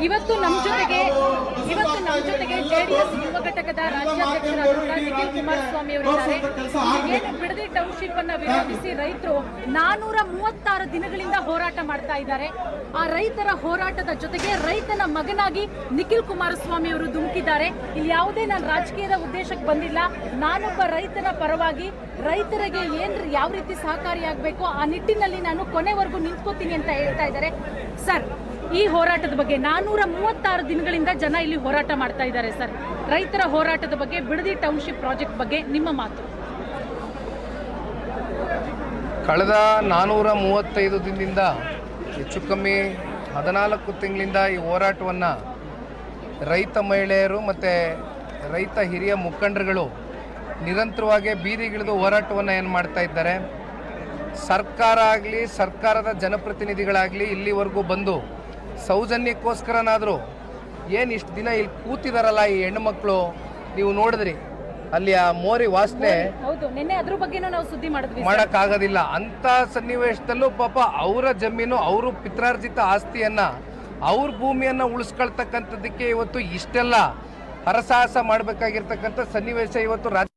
ಇವತ್ತು ನಮ್ಮ ಜೊತೆಗೆ ಜೆಡಿಎಸ್ ಯುವ ಘಟಕದ ರಾಜ್ಯಾಧ್ಯಕ್ಷರಾದ ನಿಖಿಲ್ ಕುಮಾರಸ್ವಾಮಿ ಅವರಿದ್ದಾರೆ. ಏನು ಬಿಡದಿ ಟೌನ್ಶಿಪ್ ಅನ್ನ ವಿರೋಧಿಸಿ ರೈತರು 436 ದಿನಗಳಿಂದ ಹೋರಾಟ ಮಾಡ್ತಾ ಇದ್ದಾರೆ. ಆ ರೈತರ ಹೋರಾಟದ ಜೊತೆಗೆ ರೈತನ ಮಗನಾಗಿ ನಿಖಿಲ್ ಕುಮಾರಸ್ವಾಮಿ ಅವರು ಧುಮುಕಿದ್ದಾರೆ. ಇಲ್ಲಿ ಯಾವುದೇ ನಾನು ರಾಜಕೀಯದ ಉದ್ದೇಶಕ್ಕೆ ಬಂದಿಲ್ಲ. ನಾನೊಬ್ಬ ರೈತನ ಪರವಾಗಿ ರೈತರಿಗೆ ಯಾವ ರೀತಿ ಸಹಕಾರಿಯಾಗಬೇಕು ಆ ನಿಟ್ಟಿನಲ್ಲಿ ನಾನು ಕೊನೆವರೆಗೂ ನಿಂತ್ಕೋತೀನಿ ಅಂತ ಹೇಳ್ತಾ ಇದ್ದಾರೆ. ಸರ್, ಈ ಹೋರಾಟದ ಬಗ್ಗೆ 436 ದಿನಗಳಿಂದ ಜನ ಇಲ್ಲಿ ಹೋರಾಟ ಮಾಡ್ತಾ ಇದ್ದಾರೆ. ಸರ್, ರೈತರ ಹೋರಾಟದ ಬಗ್ಗೆ, ಬಿಡದಿ ಟೌನ್ಶಿಪ್ ಪ್ರಾಜೆಕ್ಟ್ ಬಗ್ಗೆ ನಿಮ್ಮ ಮಾತು. ಕಳೆದ 435 ದಿನದಿಂದ ಹೆಚ್ಚು ಕಮ್ಮಿ 14 ತಿಂಗಳಿಂದ ಈ ಹೋರಾಟವನ್ನು ರೈತ ಮಹಿಳೆಯರು ಮತ್ತು ರೈತ ಹಿರಿಯ ಮುಖಂಡರುಗಳು ನಿರಂತರವಾಗಿ ಬೀದಿಗಿಳಿದು ಹೋರಾಟವನ್ನು ಏನು ಮಾಡ್ತಾ ಇದ್ದಾರೆ. ಸರ್ಕಾರ ಆಗಲಿ, ಸರ್ಕಾರದ ಜನಪ್ರತಿನಿಧಿಗಳಾಗಲಿ ಇಲ್ಲಿವರೆಗೂ ಬಂದು ಸೌಜನ್ಯಕ್ಕೋಸ್ಕರನಾದರೂ ಏನು ಇಷ್ಟು ದಿನ ಇಲ್ಲಿ ಕೂತಿದಾರಲ್ಲ ಈ ಹೆಣ್ಣುಮಕ್ಕಳು, ನೀವು ನೋಡಿದ್ರಿ ಅಲ್ಲಿ ಆ ಮೋರಿ ವಾಸನೆ ಮಾಡೋಕ್ಕಾಗೋದಿಲ್ಲ. ಅಂಥ ಸನ್ನಿವೇಶದಲ್ಲೂ ಪಾಪ ಅವರ ಜಮೀನು, ಅವರು ಪಿತ್ರಾರ್ಜಿತ ಆಸ್ತಿಯನ್ನು, ಅವ್ರ ಭೂಮಿಯನ್ನು ಉಳಿಸ್ಕೊಳ್ತಕ್ಕಂಥದ್ದಕ್ಕೆ ಇವತ್ತು ಇಷ್ಟೆಲ್ಲ ಹರಸಾಹಸ ಮಾಡಬೇಕಾಗಿರ್ತಕ್ಕಂಥ ಸನ್ನಿವೇಶ ಇವತ್ತು ರಾಜ್ಯ.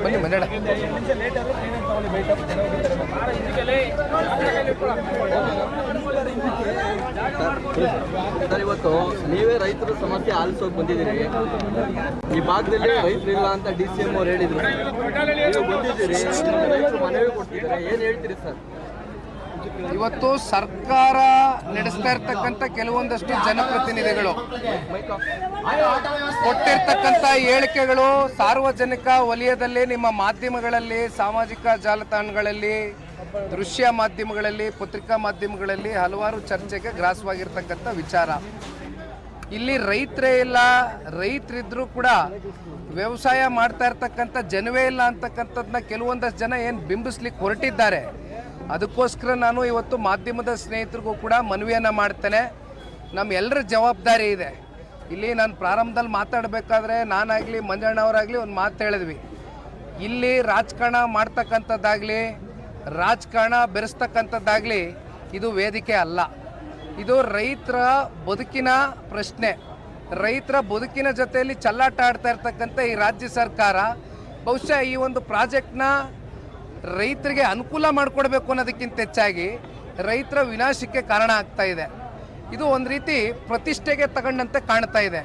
ಬನ್ನಿ ಮನೆಡ ಸರ್, ಇವತ್ತು ನೀವೇ ರೈತರ ಸಮಸ್ಯೆ ಆಲಿಸೋಕೆ ಬಂದಿದ್ದೀರಿ. ಈ ಭಾಗದಲ್ಲಿ ರೈತರಿಲ್ಲ ಅಂತ DCM ಅವ್ರು ಹೇಳಿದ್ರು. ನೀವು ಬಂದಿದ್ದೀರಿ, ರೈತರು ಮನವಿ ಕೊಡ್ತಿದ್ದಾರೆ, ಏನು ಹೇಳ್ತೀರಿ ಸರ್? ಇವತ್ತು ಸರ್ಕಾರ ನಡೆಸ್ತಾ ಇರ್ತಕ್ಕಂಥ ಕೆಲವೊಂದಷ್ಟು ಜನಪ್ರತಿನಿಧಿಗಳು ಕೊಟ್ಟಿರ್ತಕ್ಕಂಥ ಹೇಳಿಕೆಗಳು ಸಾರ್ವಜನಿಕ ವಲಯದಲ್ಲಿ, ನಿಮ್ಮ ಮಾಧ್ಯಮಗಳಲ್ಲಿ, ಸಾಮಾಜಿಕ ಜಾಲತಾಣಗಳಲ್ಲಿ, ದೃಶ್ಯ ಮಾಧ್ಯಮಗಳಲ್ಲಿ, ಪತ್ರಿಕಾ ಮಾಧ್ಯಮಗಳಲ್ಲಿ ಹಲವಾರು ಚರ್ಚೆಗೆ ಗ್ರಾಸವಾಗಿರ್ತಕ್ಕಂಥ ವಿಚಾರ. ಇಲ್ಲಿ ರೈತರೇ ಇಲ್ಲ, ರೈತರಿದ್ರೂ ಕೂಡ ವ್ಯವಸಾಯ ಮಾಡ್ತಾ ಇರ್ತಕ್ಕಂಥ ಜನವೇ ಇಲ್ಲ ಅಂತಕ್ಕಂಥದ್ದನ್ನ ಕೆಲವೊಂದಷ್ಟು ಜನ ಏನು ಬಿಂಬಿಸ್ಲಿಕ್ಕೆ ಹೊರಟಿದ್ದಾರೆ. ಅದಕ್ಕೋಸ್ಕರ ನಾನು ಇವತ್ತು ಮಾಧ್ಯಮದ ಸ್ನೇಹಿತರಿಗೂ ಕೂಡ ಮನವಿಯನ್ನು ಮಾಡ್ತೇನೆ. ನಮ್ಮ ಎಲ್ಲರ ಜವಾಬ್ದಾರಿ ಇದೆ. ಇಲ್ಲಿ ನಾನು ಪ್ರಾರಂಭದಲ್ಲಿ ಮಾತಾಡಬೇಕಾದ್ರೆ ನಾನಾಗಲಿ ಮಂಜಣ್ಣವರಾಗಲಿ ಒಂದು ಮಾತು ಹೇಳಿದ್ವಿ, ಇಲ್ಲಿ ರಾಜಕಾರಣ ಮಾಡ್ತಕ್ಕಂಥದ್ದಾಗಲಿ ರಾಜಕಾರಣ ಬೆರೆಸ್ತಕ್ಕಂಥದ್ದಾಗಲಿ ಇದು ವೇದಿಕೆ ಅಲ್ಲ. ಇದು ರೈತರ ಬದುಕಿನ ಪ್ರಶ್ನೆ. ರೈತರ ಬದುಕಿನ ಜೊತೆಯಲ್ಲಿ ಚೆಲ್ಲಾಟ ಆಡ್ತಾ ಇರ್ತಕ್ಕಂಥ ಈ ರಾಜ್ಯ ಸರ್ಕಾರ ಬಹುಶಃ ಈ ಒಂದು ಪ್ರಾಜೆಕ್ಟ್ನ ರೈತರಿಗೆ ಅನುಕೂಲ ಮಾಡಿಕೊಡ್ಬೇಕು ಅನ್ನೋದಕ್ಕಿಂತ ಹೆಚ್ಚಾಗಿ ರೈತರ ವಿನಾಶಕ್ಕೆ ಕಾರಣ ಆಗ್ತಾ ಇದೆ. ಇದು ಒಂದು ರೀತಿ ಪ್ರತಿಷ್ಠೆಗೆ ತಗೊಂಡಂತೆ ಕಾಣ್ತಾ ಇದೆ.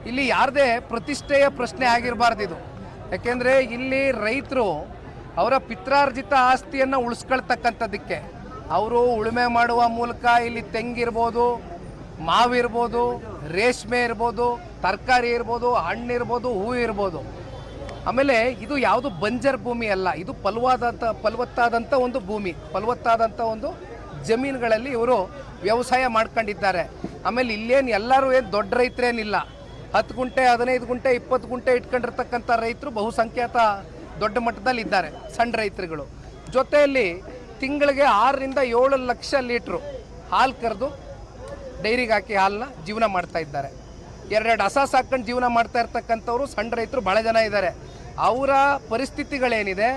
ಇಲ್ಲಿ ಯಾರದೇ ಪ್ರತಿಷ್ಠೆಯ ಪ್ರಶ್ನೆ ಆಗಿರಬಾರ್ದು ಇದು. ಯಾಕೆಂದರೆ ಇಲ್ಲಿ ರೈತರು ಅವರ ಪಿತ್ರಾರ್ಜಿತ ಆಸ್ತಿಯನ್ನು ಉಳಿಸ್ಕೊಳ್ತಕ್ಕಂಥದ್ದಕ್ಕೆ ಅವರು ಉಳುಮೆ ಮಾಡುವ ಮೂಲಕ ಇಲ್ಲಿ ತೆಂಗಿರ್ಬೋದು, ಮಾವಿರ್ಬೋದು, ರೇಷ್ಮೆ ಇರ್ಬೋದು, ತರಕಾರಿ ಇರ್ಬೋದು, ಹಣ್ಣಿರ್ಬೋದು, ಹೂವು ಇರ್ಬೋದು. ಆಮೇಲೆ ಇದು ಯಾವುದು ಬಂಜರ್ ಭೂಮಿ ಅಲ್ಲ, ಇದು ಫಲವತ್ತಾದಂಥ ಒಂದು ಭೂಮಿ, ಫಲವತ್ತಾದಂಥ ಒಂದು ಜಮೀನುಗಳಲ್ಲಿ ಇವರು ವ್ಯವಸಾಯ ಮಾಡ್ಕೊಂಡಿದ್ದಾರೆ. ಆಮೇಲೆ ಇಲ್ಲೇನು ಎಲ್ಲರೂ ಏನು ದೊಡ್ಡ ರೈತರೇನಿಲ್ಲ, 10 ಗುಂಟೆ 15 ಗುಂಟೆ 20 ಗುಂಟೆ ಇಟ್ಕೊಂಡಿರ್ತಕ್ಕಂಥ ರೈತರು ಬಹುಸಂಖ್ಯಾತ ದೊಡ್ಡ ಮಟ್ಟದಲ್ಲಿ ಇದ್ದಾರೆ, ಸಣ್ಣ ರೈತರುಗಳು. ಜೊತೆಯಲ್ಲಿ ತಿಂಗಳಿಗೆ 6 ರಿಂದ 7 ಲಕ್ಷ ಲೀಟ್ರು ಹಾಲು ಕರೆದು ಡೈರಿಗೆ ಹಾಕಿ ಹಾಲನ್ನ ಜೀವನ ಮಾಡ್ತಾ ಇದ್ದಾರೆ. 2 ಹಸ ಸಾಕೊಂಡು ಜೀವನ ಮಾಡ್ತಾ ಇರ್ತಕ್ಕಂಥವ್ರು ಸಣ್ಣ ರೈತರು ಭಾಳ ಜನ ಇದ್ದಾರೆ. ಅವರ ಪರಿಸ್ಥಿತಿಗಳೇನಿದೆ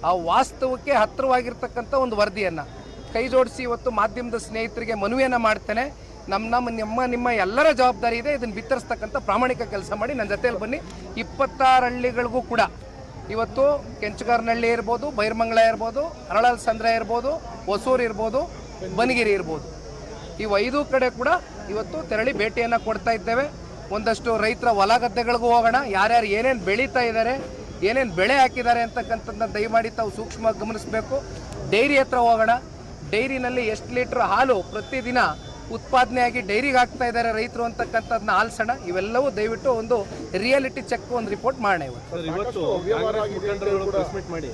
ಆ ವಾಸ್ತವಕ್ಕೆ ಹತ್ತಿರವಾಗಿರ್ತಕ್ಕಂಥ ಒಂದು ವರದಿಯನ್ನು ಕೈ ಜೋಡಿಸಿ ಇವತ್ತು ಮಾಧ್ಯಮದ ಸ್ನೇಹಿತರಿಗೆ ಮನವಿಯನ್ನು ಮಾಡ್ತೇನೆ. ನಿಮ್ಮ ಎಲ್ಲರ ಜವಾಬ್ದಾರಿ ಇದೆ. ಇದನ್ನು ಬಿತ್ತರಿಸ್ತಕ್ಕಂಥ ಪ್ರಾಮಾಣಿಕ ಕೆಲಸ ಮಾಡಿ ನನ್ನ ಜೊತೆಯಲ್ಲಿ ಬನ್ನಿ. 26 ಹಳ್ಳಿಗಳಿಗೂ ಕೂಡ ಇವತ್ತು ಕೆಂಚಗಾರನಹಳ್ಳಿ ಇರ್ಬೋದು, ಬೈರಮಂಗಲ ಇರ್ಬೋದು, ಅರಳಲ್ ಸಂದ್ರ ಇರ್ಬೋದು, ಹೊಸೂರು ಇರ್ಬೋದು, ಬನಗಿರಿ ಇರ್ಬೋದು, ಈ 5 ಕಡೆ ಕೂಡ ಇವತ್ತು ತೆರಳಿ ಭೇಟಿಯನ್ನು ಕೊಡ್ತಾ ಇದ್ದೇವೆ. ಒಂದಷ್ಟು ರೈತರ ಹೊಲ ಗದ್ದೆಗಳಿಗೂ ಹೋಗೋಣ, ಯಾರ್ಯಾರು ಏನೇನು ಬೆಳೀತಾ ಇದ್ದಾರೆ, ಏನೇನು ಬೆಳೆ ಹಾಕಿದ್ದಾರೆ ಅಂತಕ್ಕಂಥದ್ದನ್ನ ದಯಮಾಡಿ ತಾವು ಸೂಕ್ಷ್ಮವಾಗಿ ಗಮನಿಸಬೇಕು. ಡೈರಿ ಹತ್ರ ಹೋಗೋಣ, ಡೈರಿನಲ್ಲಿ ಎಷ್ಟು ಲೀಟ್ರ್ ಹಾಲು ಪ್ರತಿದಿನ ಉತ್ಪಾದನೆಯಾಗಿ ಡೈರಿಗೆ ಹಾಕ್ತಾ ಇದ್ದಾರೆ ರೈತರು ಅಂತಕ್ಕಂಥದ್ದನ್ನ ಆಲಿಸೋಣ. ಇವೆಲ್ಲವೂ ದಯವಿಟ್ಟು ಒಂದು ರಿಯಾಲಿಟಿ ಚೆಕ್ ಒಂದು ರಿಪೋರ್ಟ್ ಮಾಡೋಣ. ಇವತ್ತು ಮಾಡಿ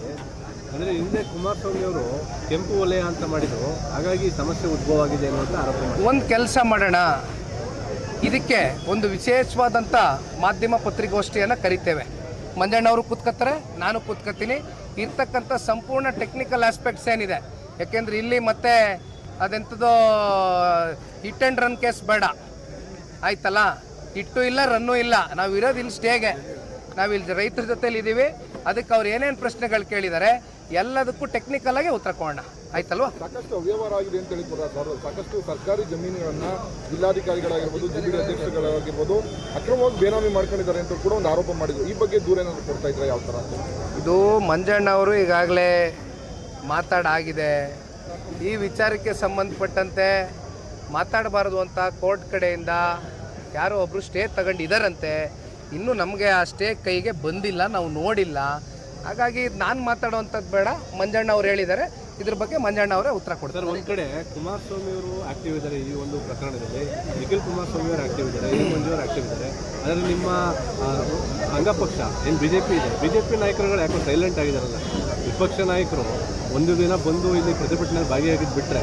ಅಂದರೆ ಹಿಂದೆ ಕುಮಾರಸ್ವಾಮಿ ಅವರು ಕೆಂಪು ವಲಯ ಅಂತ ಮಾಡಿದ್ರು, ಹಾಗಾಗಿ ಸಮಸ್ಯೆ ಉದ್ಭವ ಆಗಿದೆ ಅನ್ನುವಂಥ ಆರೋಪ ಮಾಡಿ ಒಂದು ಕೆಲಸ ಮಾಡೋಣ, ಇದಕ್ಕೆ ಒಂದು ವಿಶೇಷವಾದಂಥ ಮಾಧ್ಯಮ ಪತ್ರಿಕಾಗೋಷ್ಠಿಯನ್ನು ಕರಿತೇವೆ. ಮಂಜಣ್ಣವರು ಕೂತ್ಕೊತಾರೆ, ನಾನು ಕೂತ್ಕೊತೀನಿ. ಇರ್ತಕ್ಕಂಥ ಸಂಪೂರ್ಣ ಟೆಕ್ನಿಕಲ್ ಆಸ್ಪೆಕ್ಟ್ಸ್ ಏನಿದೆ, ಯಾಕೆಂದ್ರೆ ಇಲ್ಲಿ ಮತ್ತೆ ಅದೆಂಥದ್ದು ಹಿಟ್ ಆ್ಯಂಡ್ ರನ್ ಕೇಸ್ ಬೇಡ, ಆಯ್ತಲ್ಲ. ಹಿಟ್ಟು ಇಲ್ಲ, ರನ್ನೂ ಇಲ್ಲ, ನಾವು ಇರೋದು ಇಲ್ಲಿ ಸ್ಟೇಗೆ, ನಾವಿಲ್ಲಿ ರೈತರ ಜೊತೆಲಿ ಇದ್ದೀವಿ. ಅದಕ್ಕೆ ಅವ್ರು ಏನೇನು ಪ್ರಶ್ನೆಗಳು ಕೇಳಿದ್ದಾರೆ ಎಲ್ಲದಕ್ಕೂ ಟೆಕ್ನಿಕಲ್ ಆಗಿ ಉತ್ತರ ಕೊಡೋಣ, ಆಯ್ತಲ್ವಾ. ಸಾಕಷ್ಟು ಅವ್ಯವಹಾರ ಆಗಿದೆ ಅಂತ ಹೇಳಿದ್ರು ಸರ್. ಸಾಕಷ್ಟು ಸರ್ಕಾರಿ ಜಮೀನುಗಳನ್ನ ಜಿಲ್ಲಾಧಿಕಾರಿಗಳಾಗಿರ್ಬೋದು, ಜಿಲ್ಲೆ ಅಧ್ಯಕ್ಷಗಳಾಗಿರ್ಬೋದು ಅಕ್ರಮವಾಗಿ ಬೇನಾಮಿ ಮಾಡ್ಕೊಂಡಿದ್ದಾರೆ ಅಂತ ಕೂಡ ಒಂದು ಆರೋಪ ಮಾಡಿದ್ರು. ಈ ಬಗ್ಗೆ ದೂರ ಏನಾದ್ರು ಕೊಡ್ತಾ ಇದ್ರೆ ಯಾವ ಥರ? ಇದು ಮಂಜಣ್ಣವರು ಈಗಾಗಲೇ ಮಾತಾಡಾಗಿದೆ. ಈ ವಿಚಾರಕ್ಕೆ ಸಂಬಂಧಪಟ್ಟಂತೆ ಮಾತಾಡಬಾರ್ದು ಅಂತ ಕೋರ್ಟ್ ಕಡೆಯಿಂದ ಯಾರೋ ಒಬ್ಬರು ಸ್ಟೇ ತಗೊಂಡಿದ್ದಾರಂತೆ. ಇನ್ನೂ ನಮಗೆ ಆ ಸ್ಟೇ ಕೈಗೆ ಬಂದಿಲ್ಲ, ನಾವು ನೋಡಿಲ್ಲ. ಹಾಗಾಗಿ ನಾನು ಮಾತಾಡುವಂಥದ್ದು ಬೇಡ, ಮಂಜಣ್ಣ ಅವ್ರು ಹೇಳಿದ್ದಾರೆ, ಇದ್ರ ಬಗ್ಗೆ ಮಂಜಣ್ಣ ಅವರೇ ಉತ್ತರ ಕೊಡ್ತಾರೆ. ಒಂದು ಕಡೆ ಕುಮಾರಸ್ವಾಮಿ ಅವರು ಆಕ್ಟಿವ್ ಇದ್ದಾರೆ ಈ ಒಂದು ಪ್ರಕರಣದಲ್ಲಿ, ನಿಖಿಲ್ ಕುಮಾರಸ್ವಾಮಿ ಅವರು ಆಕ್ಟಿವ್ ಇದ್ದಾರೆ, ಮಂಜು ಅವರು ಆಕ್ಟಿವ್ ಇದ್ದಾರೆ. ಅದರಲ್ಲಿ ನಿಮ್ಮ ಅಂಗಪಕ್ಷ ಏನು BJP ಇದೆ, BJP ನಾಯಕರುಗಳು ಯಾಕೋ ಸೈಲೆಂಟ್ ಆಗಿದ್ದಾರಲ್ಲ. ವಿಪಕ್ಷ ನಾಯಕರು ಒಂದು ದಿನ ಬಂದು ಇಲ್ಲಿ ಪ್ರತಿಭಟನೆ ಭಾಗಿಯಾಗಿದ್ದು ಬಿಟ್ಟರೆ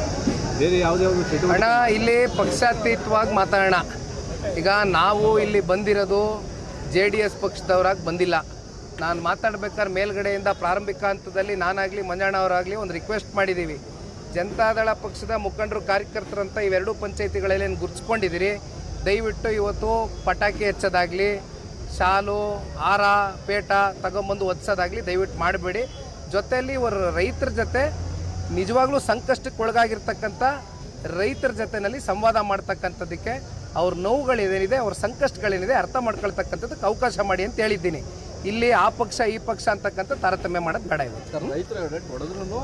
ಬೇರೆ ಯಾವುದೇ ಒಂದು ಚಟುವಟಿಕೆ ಇಲ್ಲಿ ಪಕ್ಷಾತೀತವಾಗಿ ಮಾತಾಡೋಣ. ಈಗ ನಾವು ಇಲ್ಲಿ ಬಂದಿರೋದು JDS ಪಕ್ಷದವರಾಗಿ ಬಂದಿಲ್ಲ. ನಾನು ಮಾತಾಡ್ಬೇಕಾದ್ರೆ ಮೇಲ್ಗಡೆಯಿಂದ ಪ್ರಾರಂಭಿಕ ಹಂತದಲ್ಲಿ ನಾನಾಗಲಿ ಮಂಜಣ್ಣವರಾಗಲಿ ಒಂದು ರಿಕ್ವೆಸ್ಟ್ ಮಾಡಿದ್ದೀವಿ. ಜನತಾದಳ ಪಕ್ಷದ ಮುಖಂಡರು ಕಾರ್ಯಕರ್ತರಂತ ಇವೆರಡೂ ಪಂಚಾಯಿತಿಗಳಲ್ಲಿ ಏನು ಗುರುತಿಸ್ಕೊಂಡಿದ್ದೀರಿ, ದಯವಿಟ್ಟು ಇವತ್ತು ಪಟಾಕಿ ಹಚ್ಚೋದಾಗಲಿ, ಶಾಲು ಹಾರ ಪೇಟ ತಗೊಂಬಂದು ಒದಿಸೋದಾಗಲಿ ದಯವಿಟ್ಟು ಮಾಡಬೇಡಿ. ಜೊತೆಯಲ್ಲಿ ಇವರು ರೈತರ ಜೊತೆ ನಿಜವಾಗ್ಲೂ ಸಂಕಷ್ಟಕ್ಕೆ ಒಳಗಾಗಿರ್ತಕ್ಕಂಥ ರೈತರ ಜೊತೆಯಲ್ಲಿ ಸಂವಾದ ಮಾಡ್ತಕ್ಕಂಥದ್ದಕ್ಕೆ ಅವ್ರ ನೋವುಗಳೇನಿದೆ, ಅವ್ರ ಸಂಕಷ್ಟಗಳೇನಿದೆ ಅರ್ಥ ಮಾಡ್ಕೊಳ್ತಕ್ಕಂಥದ್ದಕ್ಕೆ ಅವಕಾಶ ಮಾಡಿ ಅಂತ ಹೇಳಿದ್ದೀನಿ. ಇಲ್ಲಿ ಆ ಪಕ್ಷ ಈ ಪಕ್ಷ ಅಂತಕ್ಕಂಥ ತಾರತಮ್ಯ ಮಾಡೋದು ಬೇಡ. ಇವತ್ತು ರೈತರ ಹೊಡೆದ್ರೂ